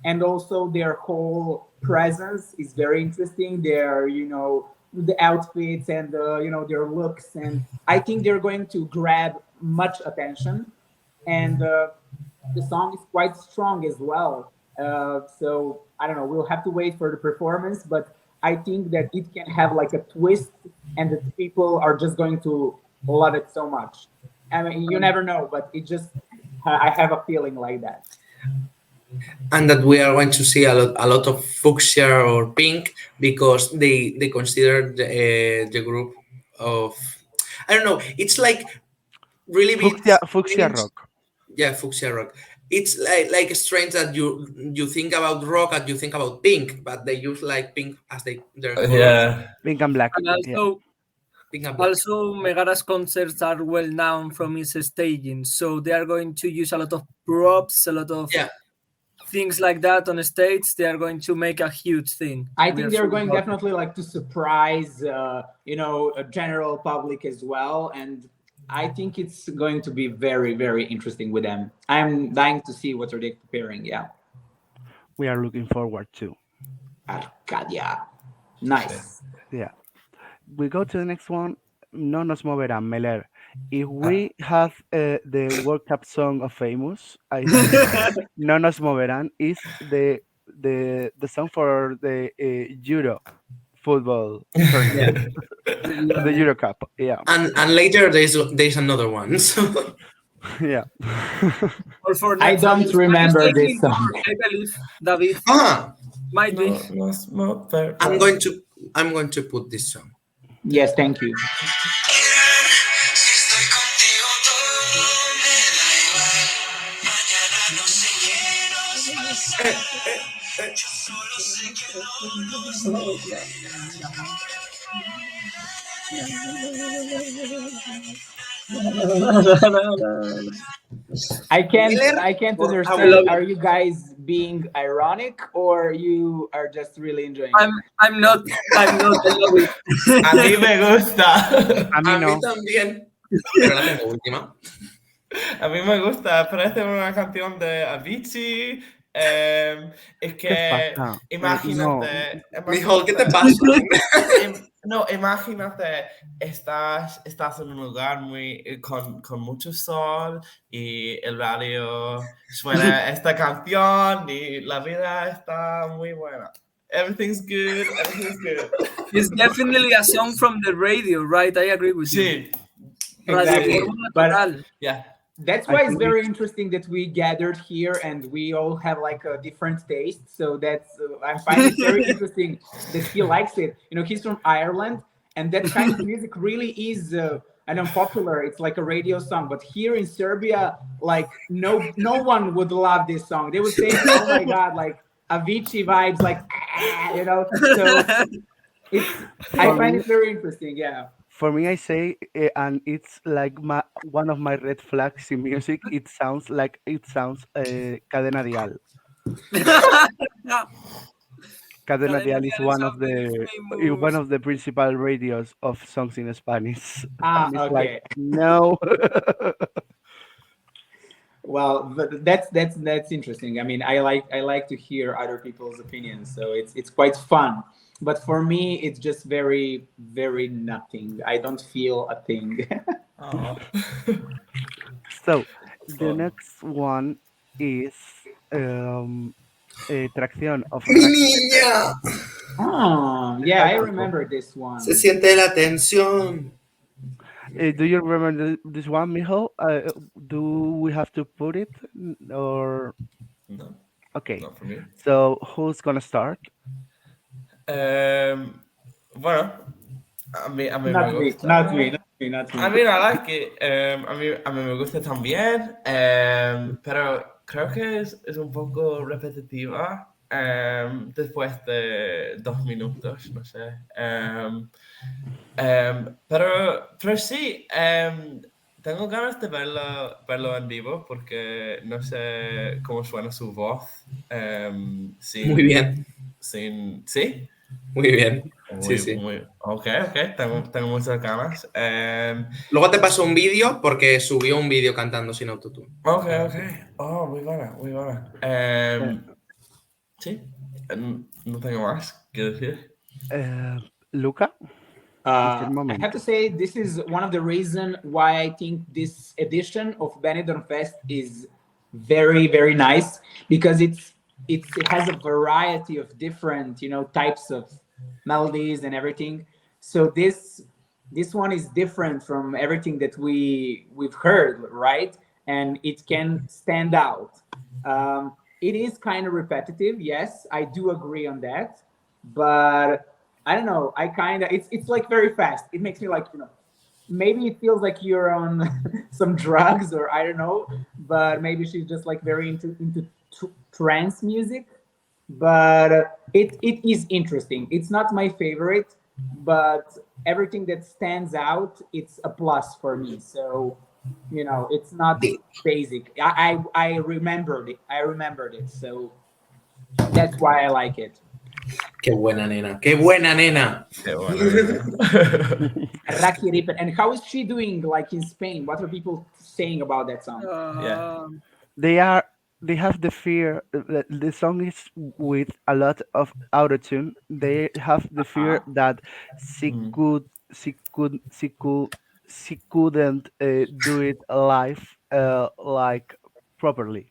And also their whole presence is very interesting. Their, the outfits and their looks, and I think they're going to grab much attention. And the song is quite strong as well. So I don't know. We'll have to wait for the performance, but I think that it can have like a twist, and that people are just going to love it so much. I mean, you never know, but I have a feeling like that. And that we are going to see a lot of fuchsia or pink, because they consider the group of, I don't know, it's like really Fuchsia rock. Yeah, fuchsia rock. It's like strange that you think about rock and you think about pink, but they use like pink as their colors. Yeah. Pink and black. And also, Pink and black. Also, Megara's concerts are well known from its staging, so they are going to use a lot of props, a lot of things like that on stage. They are going to make a huge thing. I think they're going definitely like to surprise, a general public as well, and I think it's going to be very, very interesting with them. I'm dying to see what are they preparing. Yeah, we are looking forward to. Arcadia, nice. Yeah, we go to the next one. No nos moverán, Meler. If we have the World Cup song of Famous, I think No nos moverán is the song for the Euro football tournament. The Euro Cup, yeah. And later there's another one. So. Yeah. I don't remember this song. I believe David might be. I'm going to put this song. Yes, thank you. Estoy contigo, todo me da igual. Mañana no sé I can't Miller or understand. love it. Are you guys being ironic or you are just really enjoying it? I'm not. I love it. A mí me gusta. A mí A mí no. también. Pero la tengo última. A mí me gusta, parece una canción de Avicii. Es ¿Qué que pasa? No. imagínate, Mijo, ¿qué te pasa? no, imagínate, estás en un lugar con mucho sol y el radio suena esta canción y la vida está muy buena. Everything's good, everything's good. It's definitely a song from the radio, right? I agree with you. Sí, Radio Exactly. Fórmula But Total. yeah. that's I why it's think very it's- interesting that we gathered here and we all have like a different taste. So that's I find it very interesting that he likes it. You know, he's from Ireland, and that kind of music really is I know popular. It's like a radio song, but here in Serbia, like no one would love this song. They would say, "Oh my god, like Avicii vibes," like you know. So it's I find it very interesting. Yeah. For me, I say, and it's like one of my red flags in music. It sounds Cadena Dial. Cadena Dial is one of the principal radios of songs in Spanish. Ah, And it's okay. like, no. Well, that's interesting. I mean, I like to hear other people's opinions, so it's quite fun. But for me, it's just very nothing. I don't feel a thing. Oh. So the Fun. next one is Tracción of ¡Mi niña! Oh, yeah, I remember this one. Se siente la tensión. Do you remember this one, Mijo? Do we have to put it or No, okay? not for me. So who's gonna start? Bueno, a mí me Not me, gusta. not me. I mean, I like it. A mí me gusta también, pero creo que es un poco repetitiva después de 2 minutos, no sé. Pero sí, tengo ganas de verlo en vivo porque no sé cómo suena su voz. Muy bien, ¿Sí? muy bien. Muy, Sí. Ok, tengo muchas ganas. Luego te paso un vídeo porque subió un vídeo cantando sin autotune. Ok. Oh, muy buena. Sí, no tengo más que decir. Luca? I have to say this is one of the reasons why I think this edition of Benidorm Fest is very, very nice, because it has a variety of different, types of melodies and everything. So this one is different from everything that we've heard, right? And it can stand out. It is kind of repetitive, yes, I do agree on that, but I don't know. It's like very fast. It makes me like, maybe it feels like you're on some drugs or I don't know, but maybe she's just like very into trance music. But it is interesting. It's not my favorite, but everything that stands out, it's a plus for me. So, it's not basic. I remembered it. So that's why I like it. Qué buena nena, qué buena nena. Qué bueno. Raki Ripper. And how is she doing, like in Spain? What are people saying about that song? Yeah. They have the fear that the song is with a lot of autotune. They have the fear that she couldn't do it live like properly.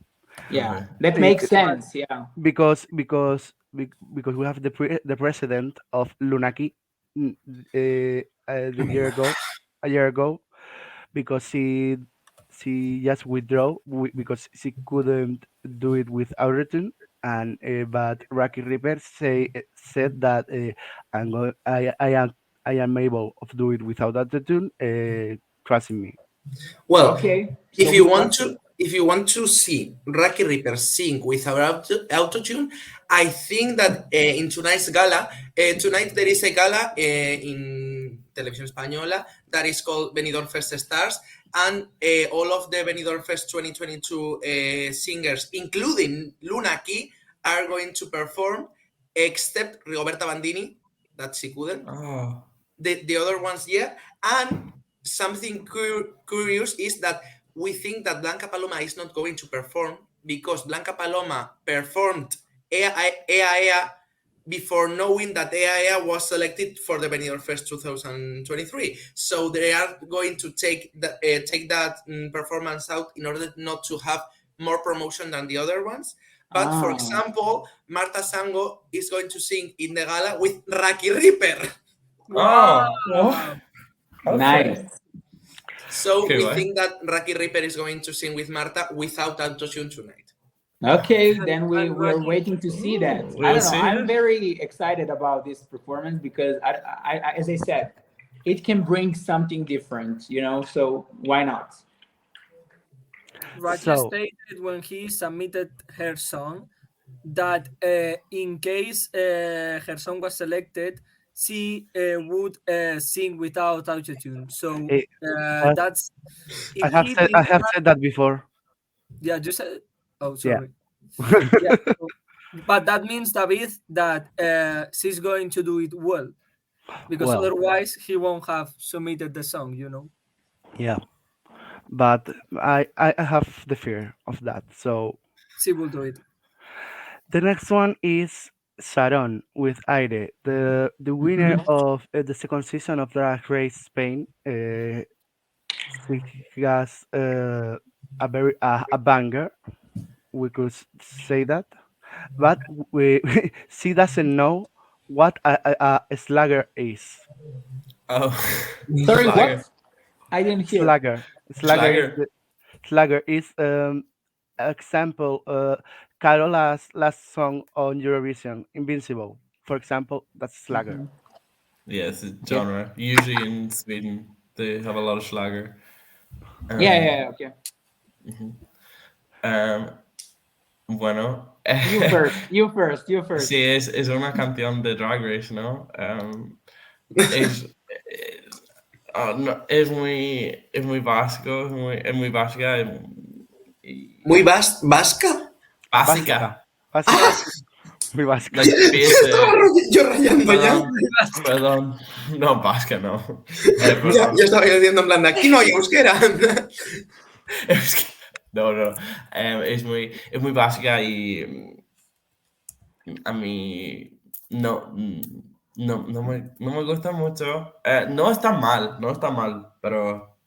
Yeah, that makes sense. Yeah, because we have the president of Lunaki a year ago, because she just withdrew because she couldn't do it with autotune, and but Rocky Ripper said that I am able of do it without autotune. Trust in me. Well, okay. if you want to, if you want to see Rocky Reaper sing without autotune, I think that in tonight's gala, tonight there is a gala in Televisión Española that is called Benidorm Fest Stars, and all of the Benidorm Fest 2022 singers, including Luna Key, are going to perform, except Rigoberta Bandini, that she couldn't. Oh, The other ones, yeah. And something curious is that we think that Blanca Paloma is not going to perform because Blanca Paloma performed Ea before knowing that Ea was selected for the Benidorm Fest 2023. So they are going to take that performance out in order not to have more promotion than the other ones. But for example, Marta Sango is going to sing in the gala with Rocky Reaper. oh, okay. Nice. So Okay, we right. think that Rocky Reaper is going to sing with Marta without autotune tonight. Okay, then we're waiting to see that. We'll I don't see know. I'm it. very excited about this performance because, I, as I said, it can bring something different, you know. So why not? Rocky So- stated when he submitted her song that in case her song was selected, she would sing without autotune. So that's. I if have he said did I have not- said that before. Yeah, you said. Oh, Yeah. sorry. Yeah, so- but that means, David, that she's going to do it well, because Well. otherwise he won't have submitted the song. You know. Yeah, but I have the fear of that. So She will do it. the next one is Sharon with Aire, the winner of the second season of Drag Race Spain. She has a very a banger, we could say that, but she doesn't know what a slugger is. Oh, Sorry, Slagger. what? I didn't hear. Slugger. Slugger. Slugger is example. Carola's last song on Eurovision, Invincible, for example, that's Slugger. Yeah, it's a genre. Usually in Sweden, they have a lot of Schlager. Yeah, okay. Bueno. You first. Sí, es una canción de Drag Race, ¿no? Es, no, es muy básico, es muy básica. Muy vasca. Básica. Básica. Muy básica. Like, basic. Yo rayando ya. Perdón. No, básica, no. Ya, Perdón. yo estaba diciendo en plan, de aquí no hay euskera. No. Es muy básica y a mí no me gusta mucho. No está mal, pero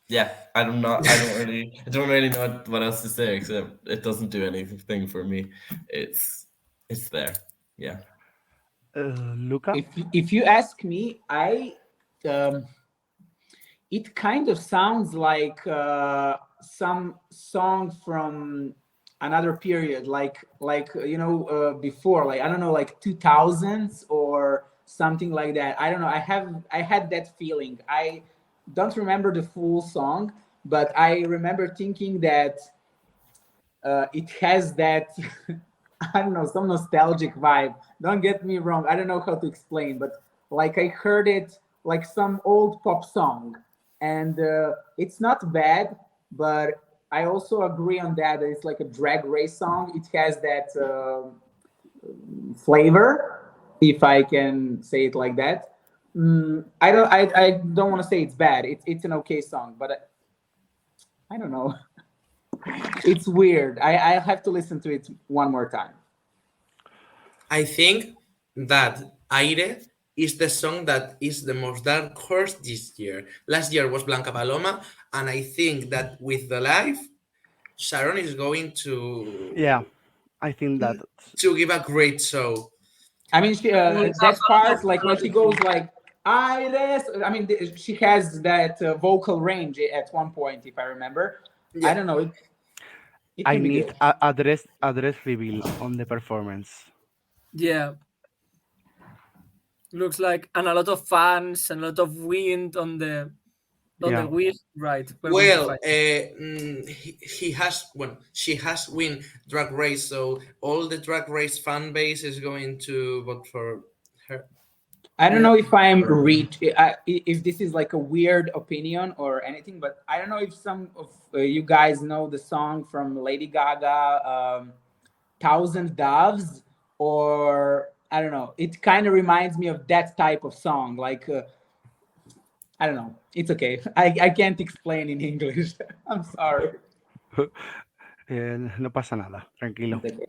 yeah, I don't really know what else to say except it doesn't do anything for me. It's there. Yeah. Luka? If you ask me, it kind of sounds like some song from another period, like before, like I don't know, like 2000s or something like that. I don't know. I had that feeling. I don't remember the full song, but I remember thinking that it has that I don't know, some nostalgic vibe. Don't get me wrong. I don't know how to explain, but like I heard it like some old pop song, and it's not bad, but I also agree on that it's like a drag race song. It has that flavor, if I can say it like that. I don't want to say it's bad. It's an okay song, but I don't know. It's weird. I have to listen to it one more time. I think that Aire is the song that is the most dark horse this year. Last year was Blanca Paloma, and I think that with the live, Sharon is going to I think that to give a great show. I mean, she, that part, like when she goes like Aires, I mean, she has that vocal range at one point, if I remember. Yeah. I don't know. I need a dress reveal on the performance. Yeah. Looks like, and a lot of fans and a lot of wind on the Donde Yeah. we right. we're going to Well, find. she has win Drag Race, so all the Drag Race fan base is going to vote for her. I don't Yeah. know if I'm if this is like a weird opinion or anything, but I don't know if some of you guys know the song from Lady Gaga, Thousand Doves, or I don't know. It kind of reminds me of that type of song. Like, I don't know. It's okay. I can't explain in English. I'm sorry. No pasa nada, tranquilo. It's okay.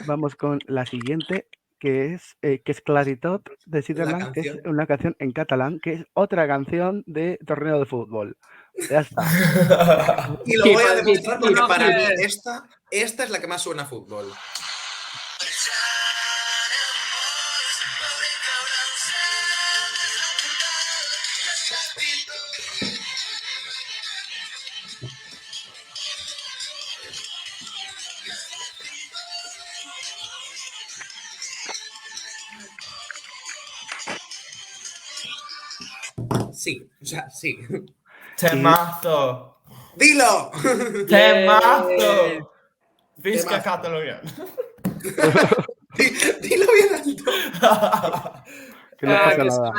Vamos con la siguiente, que es Claritot de Sutherland, que es canción. una canción en catalán, que es otra canción de torneo de fútbol. Ya está. Y lo Keep voy a it, demostrar keep porque it, para keep mí it. esta es la que más suena a fútbol. Sí, o sea, sí. Temazo. ¡Dilo! Temazo. Visca Temazo. Catalunya. Dilo bien alto. Que no pasa que nada.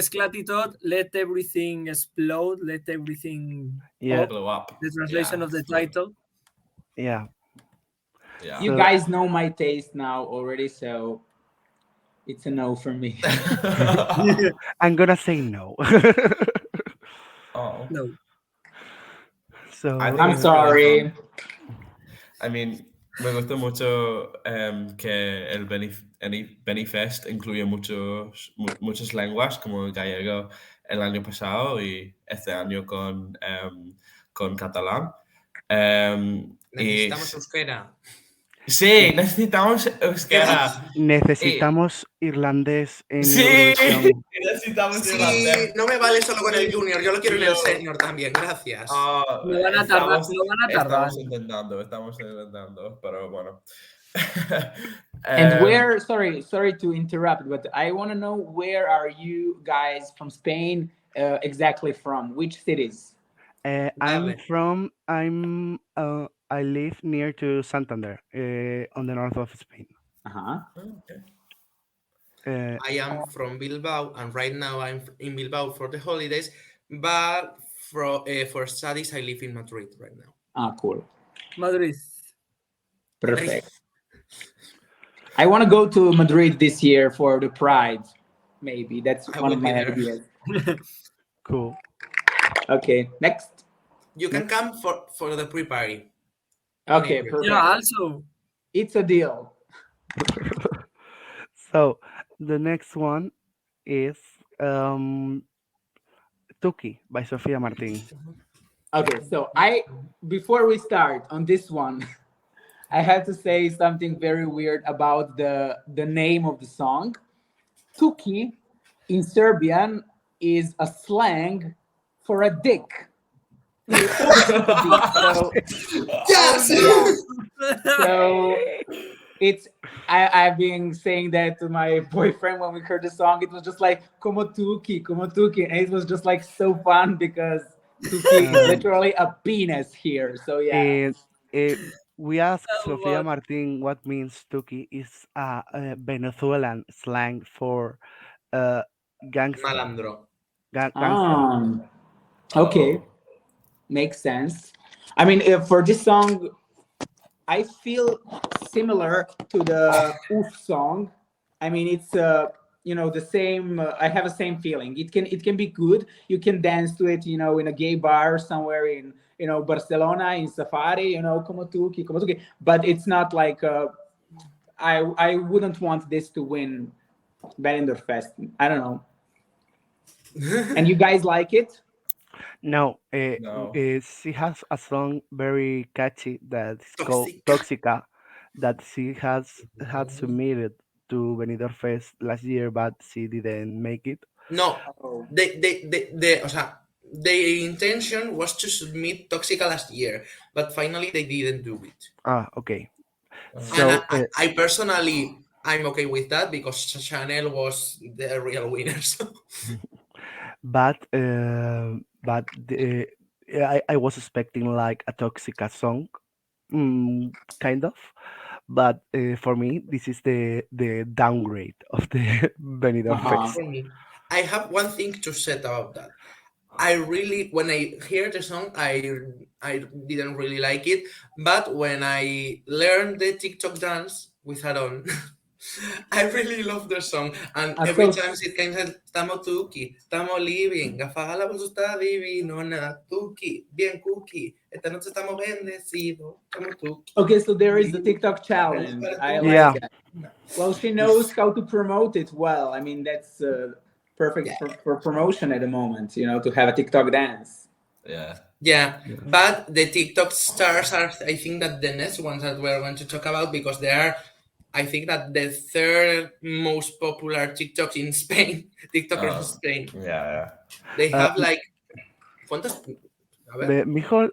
Sclatty Todd, let everything explode, let everything Yeah. Blow up. the translation Yeah, of the so- title. Yeah. Yeah. You guys know my taste now already, so it's a no for me. I'm gonna say no. Oh. No. So, I think I'm it's a great sorry. song. I mean, me gusta mucho que el Benifest incluye muchas lenguas, como el gallego el año pasado y este año con catalán. Necesitamos euskera. Sí, necesitamos euskera. necesitamos irlandés en Sí, Eurovisión. necesitamos Sí, irlandés. no me vale solo con el junior, yo lo quiero en el senior también, gracias. Ah, No van a tardar. Estamos intentando, pero bueno. And where? Sorry to interrupt, but I want to know, where are you guys from Spain exactly from? Which cities? I live near to Santander, on the north of Spain. Uh-huh. I am from Bilbao, and right now I'm in Bilbao for the holidays, but for studies I live in Madrid right now. Ah, cool. Madrid. Perfect. I want to go to Madrid this year for the Pride. Maybe that's I one will of be my there. ideas. Cool. Okay, next. You can come for the pre-party. Okay, April. perfect. Yeah, also. It's a deal. So the next one is Tuki by Sofía Martín. Okay, so before we start on this one, I have to say something very weird about the name of the song. Tuki in Serbian is a slang for a dick. So, Yes! so it's I've been saying that to my boyfriend when we heard the song. It was just like como tuki, and it was just like so fun because tuki is literally a penis here. So yeah. We asked Sofía what? Martín what means Tuki. Is a Venezuelan slang for gangster. Malandro. Gangster. Okay, makes sense. I mean, for this song, I feel similar to the Oof song. I mean, it's the same. I have the same feeling. It can be good. You can dance to it, in a gay bar somewhere in Barcelona, in Safari, como tuki. But it's not like I wouldn't want this to win Benidorm Fest. I don't know. And you guys like it? No, No. she has a song very catchy that's called Toxica. Toxica that she had submitted to Benidorm Fest last year, but she didn't make it. No, the intention was to submit Toxica last year, but finally they didn't do it. Okay. And So I personally, I'm okay with that because Chanel was the real winner. So. but I was expecting like a Toxica song, kind of. But for me, this is the downgrade of the Benidorm Fest. For me, I have one thing to say about that. I really, when I hear the song, I didn't really like it. But when I learned the TikTok dance with Aaron, I really love the song. And every time it came, estamos tuki, estamos living, afaga la voz está divino, nada tuki, bien cookie, esta noche estamos bendecidos, estamos tuki. Okay, so there is the TikTok challenge. I like that. Well, she knows how to promote it well. I mean, that's perfect for promotion at the moment, you know, to have a TikTok dance. Yeah, but the TikTok stars are, I think, that the next ones that we're going to talk about, because they are, I think, that the third most popular TikTok in Spain, TikTokers in Spain. Yeah. They have like, ¿cuántos? A ver. Mijo,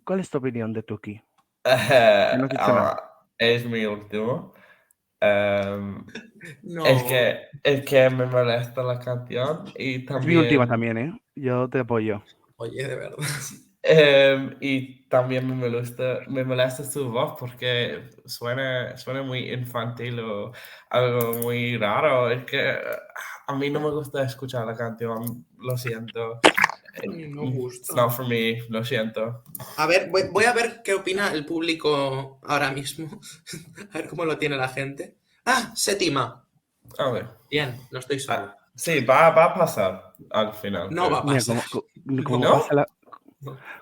¿cuál es tu opinión de Tuki? Es mi último. No. Es que me molesta la canción y también... Es mi última también, ¿eh? Yo te apoyo. Oye, de verdad. Y también me molesta su voz porque suena muy infantil o algo muy raro. Es que a mí no me gusta escuchar la canción, lo siento. No gusta. It's not for me, lo siento. A ver, voy a ver qué opina el público ahora mismo. A ver cómo lo tiene la gente. Séptima. A ver. Bien, no estoy solo. Sí, va a pasar al final. No va a pasar. Mira,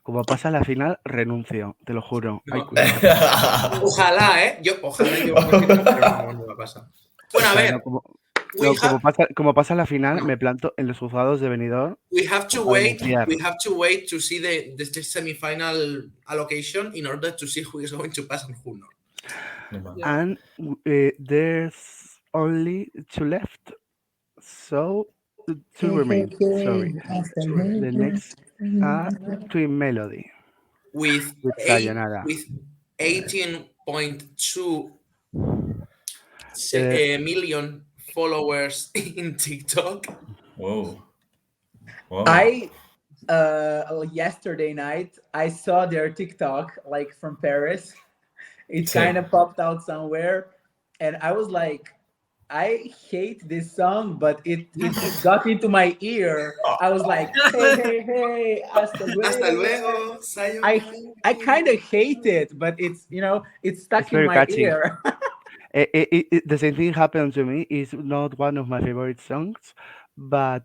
como pasa la final, renuncio, te lo juro. No. Ojalá, ¿eh? Ojalá yo pero no va a pasar. Bueno, a ver. Como pasa la final, me planto en los juzgados de Benidorm. We have to wait to see the semi-final allocation in order to see who is going to pass and who not. And there's only 2 left. So 2 remain. Sorry. The next are Twin Melody. With 18.2 million followers in TikTok. Whoa. I yesterday night I saw their TikTok like from Paris. It kind of popped out somewhere, and I was like, I hate this song, but it got into my ear. I was like, hey, hasta luego. I kind of hate it, but it's, you know, it's stuck in my ear. The same thing happened to me. It's not one of my favorite songs, but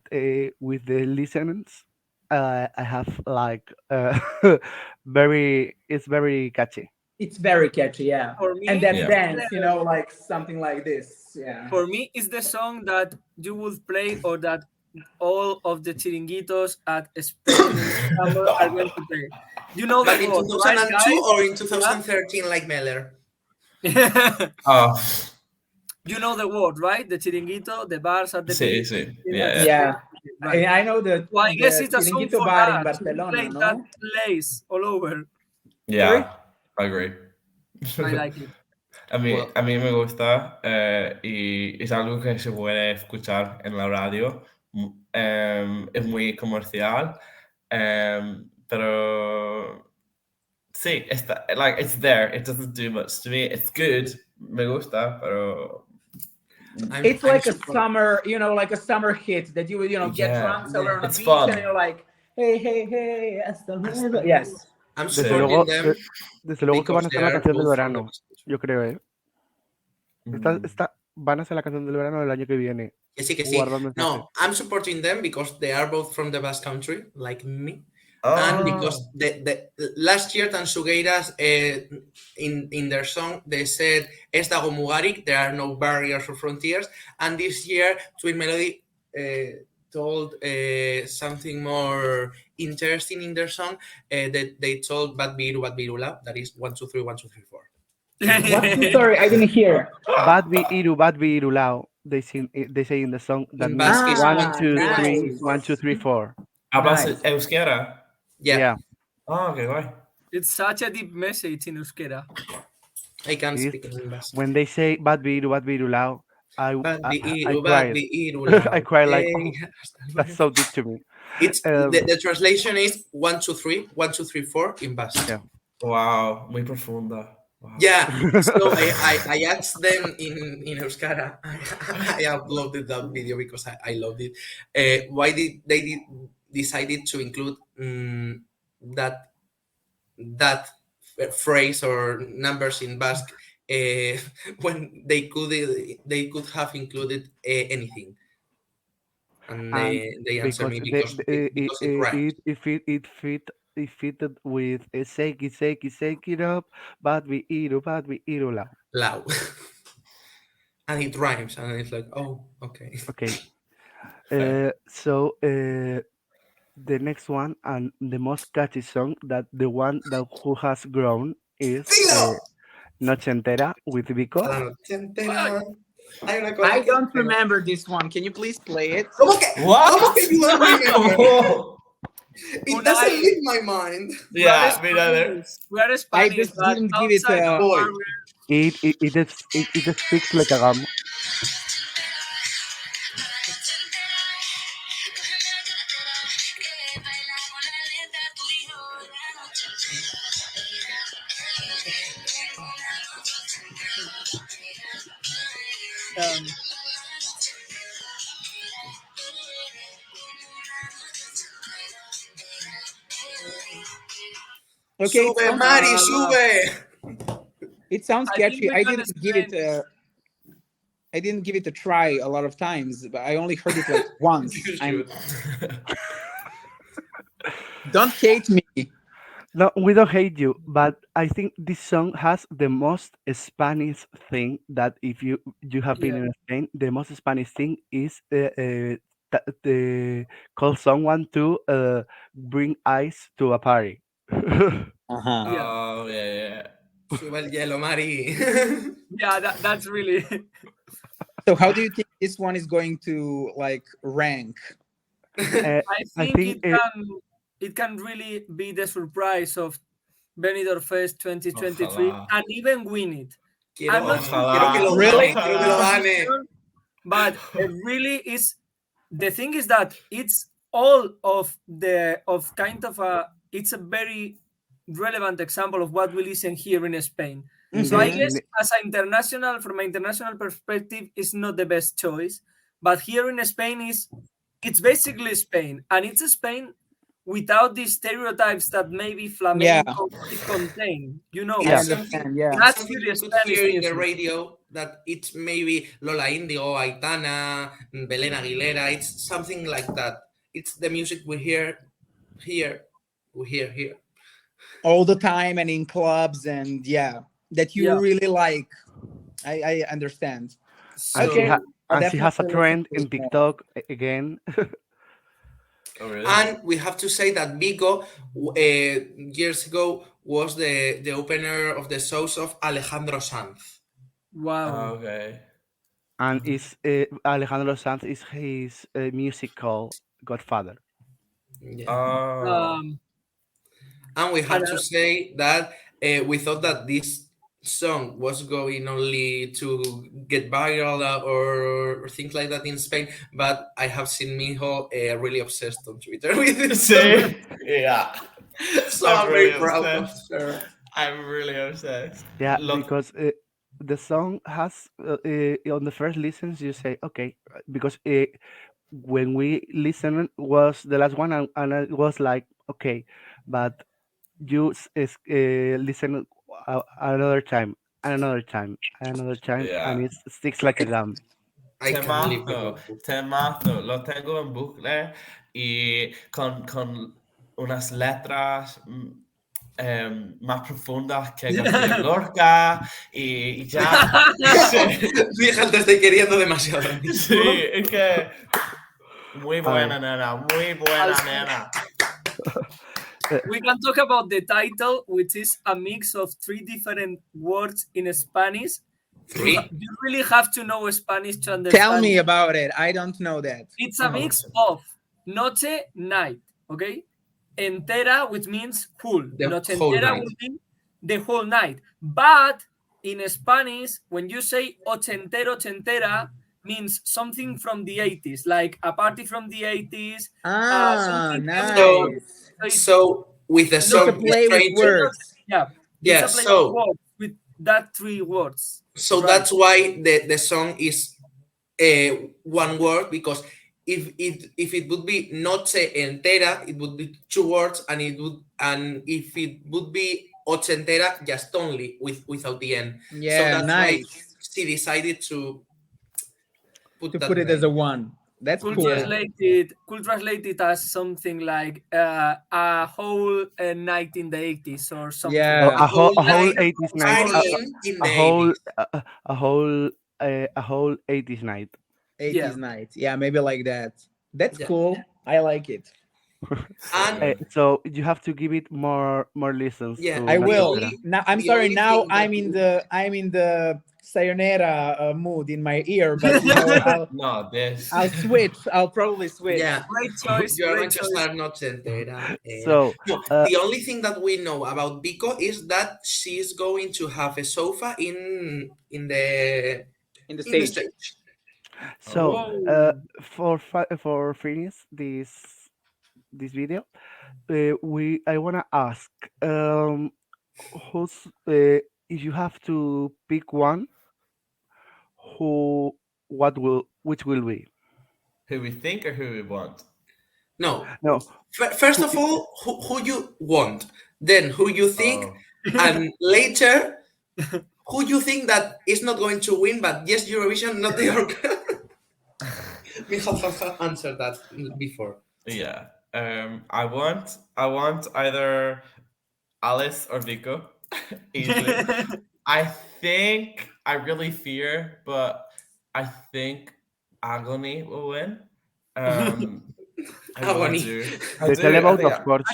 with the listeners, I have like it's very catchy. It's very catchy, yeah. For me, and that dance, you know, like something like this. Yeah. For me, it's the song that you would play, or that all of the chiringuitos at Spain are going to play. You know that in 2002 right, or in 2013, like Meller. You know the word, right? The chiringuito, the bars at the beach. Yeah. Right. I know the. Well, I guess it's a song for bar that. in Barcelona, You no? that place all over. Yeah. Sorry? I agree. I like it. A mí me gusta y es algo que se puede escuchar en la radio. Es muy comercial, pero sí, it's there. It doesn't do much to me. It's good. Me gusta, pero it's like a summer, you know, like a summer hit that you would, you know, get drunk somewhere on a beach fun. And you're like, hey, hasta luego. Yes. Desde luego que van a hacer la canción del verano, yo creo, ¿eh? Van a hacer la canción del verano del año que viene. Que sí. No, I'm supporting them because they are both from the Basque Country, like me. And because the last year Tansugueiras in their song they said ez dago mugarik, there are no barriers or frontiers, and this year Twin Melody told something more interesting in their song. That they told bat biru lau, that is 1 2 3 1 2 3 4. Sorry, I didn't hear. Bat biru lau. They say in the song that means 1 2 3 1 2 3 4. Hablas euskera? Yeah. Oh, okay, guay. It's such a deep message in euskera. I can't speak in Basque. When they say bat biru lau, I Bandiiru, cried. bandiiru, I cried like, lau. oh, that's so deep to me. It's Um, the translation is 1, 2, 3, 1, 2, 3, 4 in Basque. Yeah. Wow, muy profunda. Wow. Yeah, so I asked them in Euskara. I uploaded that video because I loved it. Why did they decided to include that phrase or numbers in Basque when they could have included anything? And and they answered me because it rhymes. it fitted with shake it up, but we eat loud. Loud. And it rhymes, and it's like, oh, okay. Okay. Fair. So the next one and the most catchy song that the one that who has grown is ¡Dilo! Noche Entera with Vico. A la noche entera. Hay una cosa I que don't remember this one. Can you please play it? ¿Cómo que? What? ¿Cómo que you don't remember? It Unai. doesn't leave my mind. Yeah, mira, there. We are I Spanish, just but didn't give it outside of Boy. our- It speaks like a gum. um, Okay, it Sube, sounds, Mari, sube. it sounds I think catchy. we I can didn't give it. explain- I didn't give it a try a lot of times, but I only heard it like once. You I'm, should. don't hate me. No, we don't hate you, but I think this song has the most Spanish thing that if you have been Yeah. in Spain, the most Spanish thing is the call someone to bring ice to a party. Uh-huh. Yeah. Oh, yeah. Sube el hielo, Mari. yeah, that's really So how do you think this one is going to like rank? Uh, I think, think it can really be the surprise of Benidorm Fest 2023 Ojalá. and even win it. Quiero, I'm not quiero que lo Really? gane, quiero que lo gane. But it really is. The thing is that it's all of kind of it's a very relevant example of what we listen here in Spain. So I Mhm. guess from an international perspective, it's not the best choice. But here in Spain it's basically Spain, and it's a Spain without the stereotypes that maybe flamenco contain. You know, I Yeah. understand. Yeah. that's Something really you could Spanish hear in the music. radio that it's maybe Lola Indigo, Aitana, Belén Aguilera. It's something like that. It's the music we hear here. All the time and in clubs and yeah, that you Yeah. really like. I understand. and Okay. I'll she has a definitely trend listen to in this more. TikTok again. Oh, really? And we have to say that Vico years ago was the opener of the shows of Alejandro Sanz. Wow. Okay. And is Alejandro Sanz is his musical godfather. Yeah. Oh. And we have and, to say that we thought that this song was going only to get viral or things like that in Spain, but I have seen Mijo really obsessed on Twitter with this song. See? Yeah. So I'm I'm very really proud of obsessed. her. I'm really obsessed. Yeah, Look, because the song has on the first listens you say okay, because when we listened was the last one and it was like okay, but you listen another time and another time and another time Yeah. and it sticks like a gum. I can't believe Temazo, it. temazo. Lo tengo en bucle y con unas letras más profundas que García Lorca y ya. Sí, Fíjate, te estoy queriendo demasiado. sí, es que muy buena nena, muy buena nena. we can talk about the title, which is a mix of 3 different words in Spanish. Three? You really have to know Spanish to understand. Tell me about it. I don't know that. It's a mix of noche, night, okay? Entera, which means whole. The Noche whole entera night. would mean the whole night. But in Spanish, when you say ochentero, ochentera, means something from the 80s, like a party from the 80s. Ah, something nice. So with the It's a song play with Stranger, words. Yeah, yeah, it's a play so- of words with that 3 words. so Right. that's why the song is one word, because if it would be noche entera, it would be 2 words, and if it would be ochentera, just only without the end. Yeah, so that's why nice. she decided to put To that put it name. as a one. That's Could cool. translate it as something like a whole night in the 80s or something. Yeah. A whole night 80s night. partying in A the whole 80s. a whole 80s night. 80s Yeah. night. Yeah, maybe like that. That's Yeah. cool. I like it. And So you have to give it more listens. Yeah, to I the will. Nacional. only- Now I'm the sorry. only Now thing that- I'm in the sayonara mood in my ear, but you know, No, this. I'll switch. I'll probably switch. yeah, Great choice. you're Great going to choice. start noche entera. So No, the only thing that we know about Vico is that she's going to have a sofa in the In the in the stage. stage. So Whoa. for finish this video, I wanna ask who's if you have to pick one, which will be? Who we think or who we want? No, No, first of all, who you want, then who you think, Oh. and later who you think that is not going to win, but yes, Eurovision, not the Eurovision. Micheál has answered that before. Yeah. I want either Alice or Vico. Easily. I really fear, but I think Agony will win. I really Agony. do. the televote, I of course.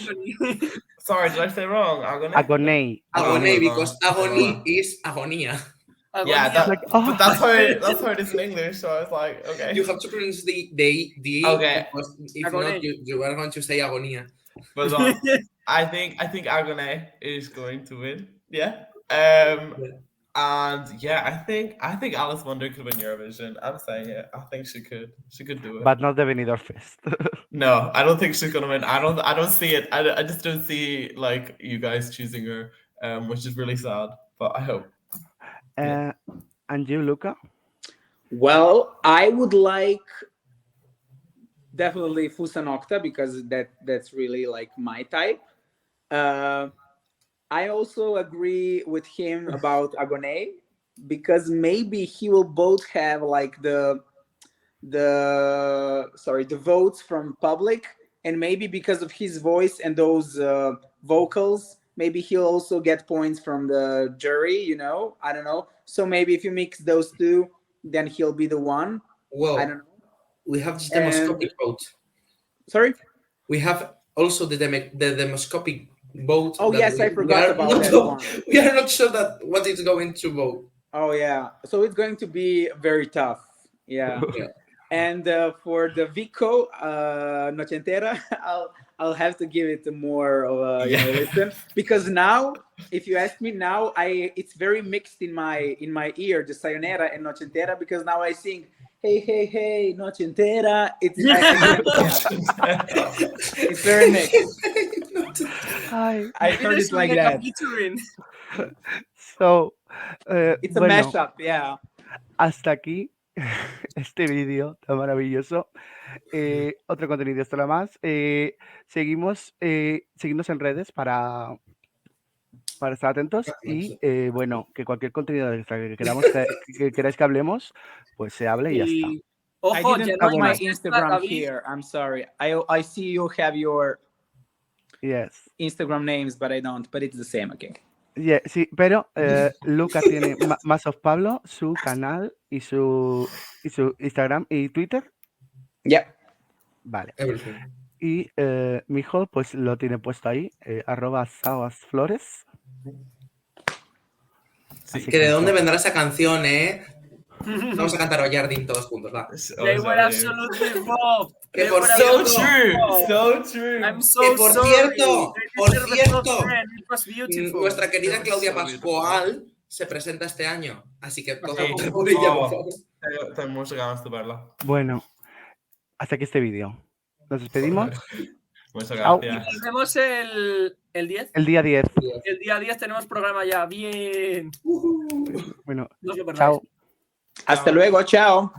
Sorry, did I say wrong? Agony? Agony. Agony, Oh, because agony oh. is agonia. Yeah, Agonia. Like, oh. but that's how it is in English. So I was like, okay. You have to pronounce the Okay. because if Agony. not, you are going to say agonia. But I think Agony is going to win. Yeah. And yeah, I think Alice Wonder could win Eurovision. I'm saying it. I think she could. She could do it. But not the Benidorm Fest. No, I don't think she's gonna win. I don't see it. I just don't see like you guys choosing her, which is really sad. But I hope. And you, Luca? Well, I would like definitely Fusa Nocta because that's really like my type. I also agree with him about Agoné because maybe he will both have like the votes from public, and maybe because of his voice and those vocals, maybe he'll also get points from the jury. You know, I don't know. So maybe if you mix those two, then he'll be the one. Well, I don't know. we have the demoscopic vote. Sorry. We have also the demoscopic vote. Oh that yes, I forgot about that one. We are not sure that what is going to vote. Oh yeah, so it's going to be very tough. Yeah. Yeah. And for the Vico Noche Entera, I'll have to give it more of a listen, because now, if you ask me now, it's very mixed in my ear, the Sayonara and Noche Entera, because now I sing hey Noche Entera. It's it's very mixed. Hi. I heard it like that. So, It's a bueno, mashup, yeah. hasta aquí este vídeo tan maravilloso. Otro contenido extra más. Seguimos en redes para estar atentos y bueno, que cualquier contenido extra que queráis que hablemos, pues se hable y ya está. I didn't put my Instagram here. I'm sorry. I see you have your Instagram names, but I don't. But it's the same, okay. Yeah, sí, pero Luca tiene MapsOfPablo, su canal y su Instagram y Twitter. Yeah. Vale. Everything. Y Micheál pues lo tiene puesto ahí, @sabasflores. Sí, que de dónde vendrá esa canción, Vamos a cantar Oyardin todos juntos, va. They were absolutely robbed. Que por So cierto, true, so true. I'm so que por sorry. cierto, It was beautiful. nuestra querida Claudia Pascual se presenta este año, así que todo el mundo por ella, por favor. tengo muchas ganas de verla. Bueno, hasta aquí este vídeo. Nos despedimos. Muchas Chao. Y gracias. nos vemos el 10. El día 10. El día 10 tenemos programa ya. Bien. Bueno, No os lo perdáis. chao. Hasta luego, chao.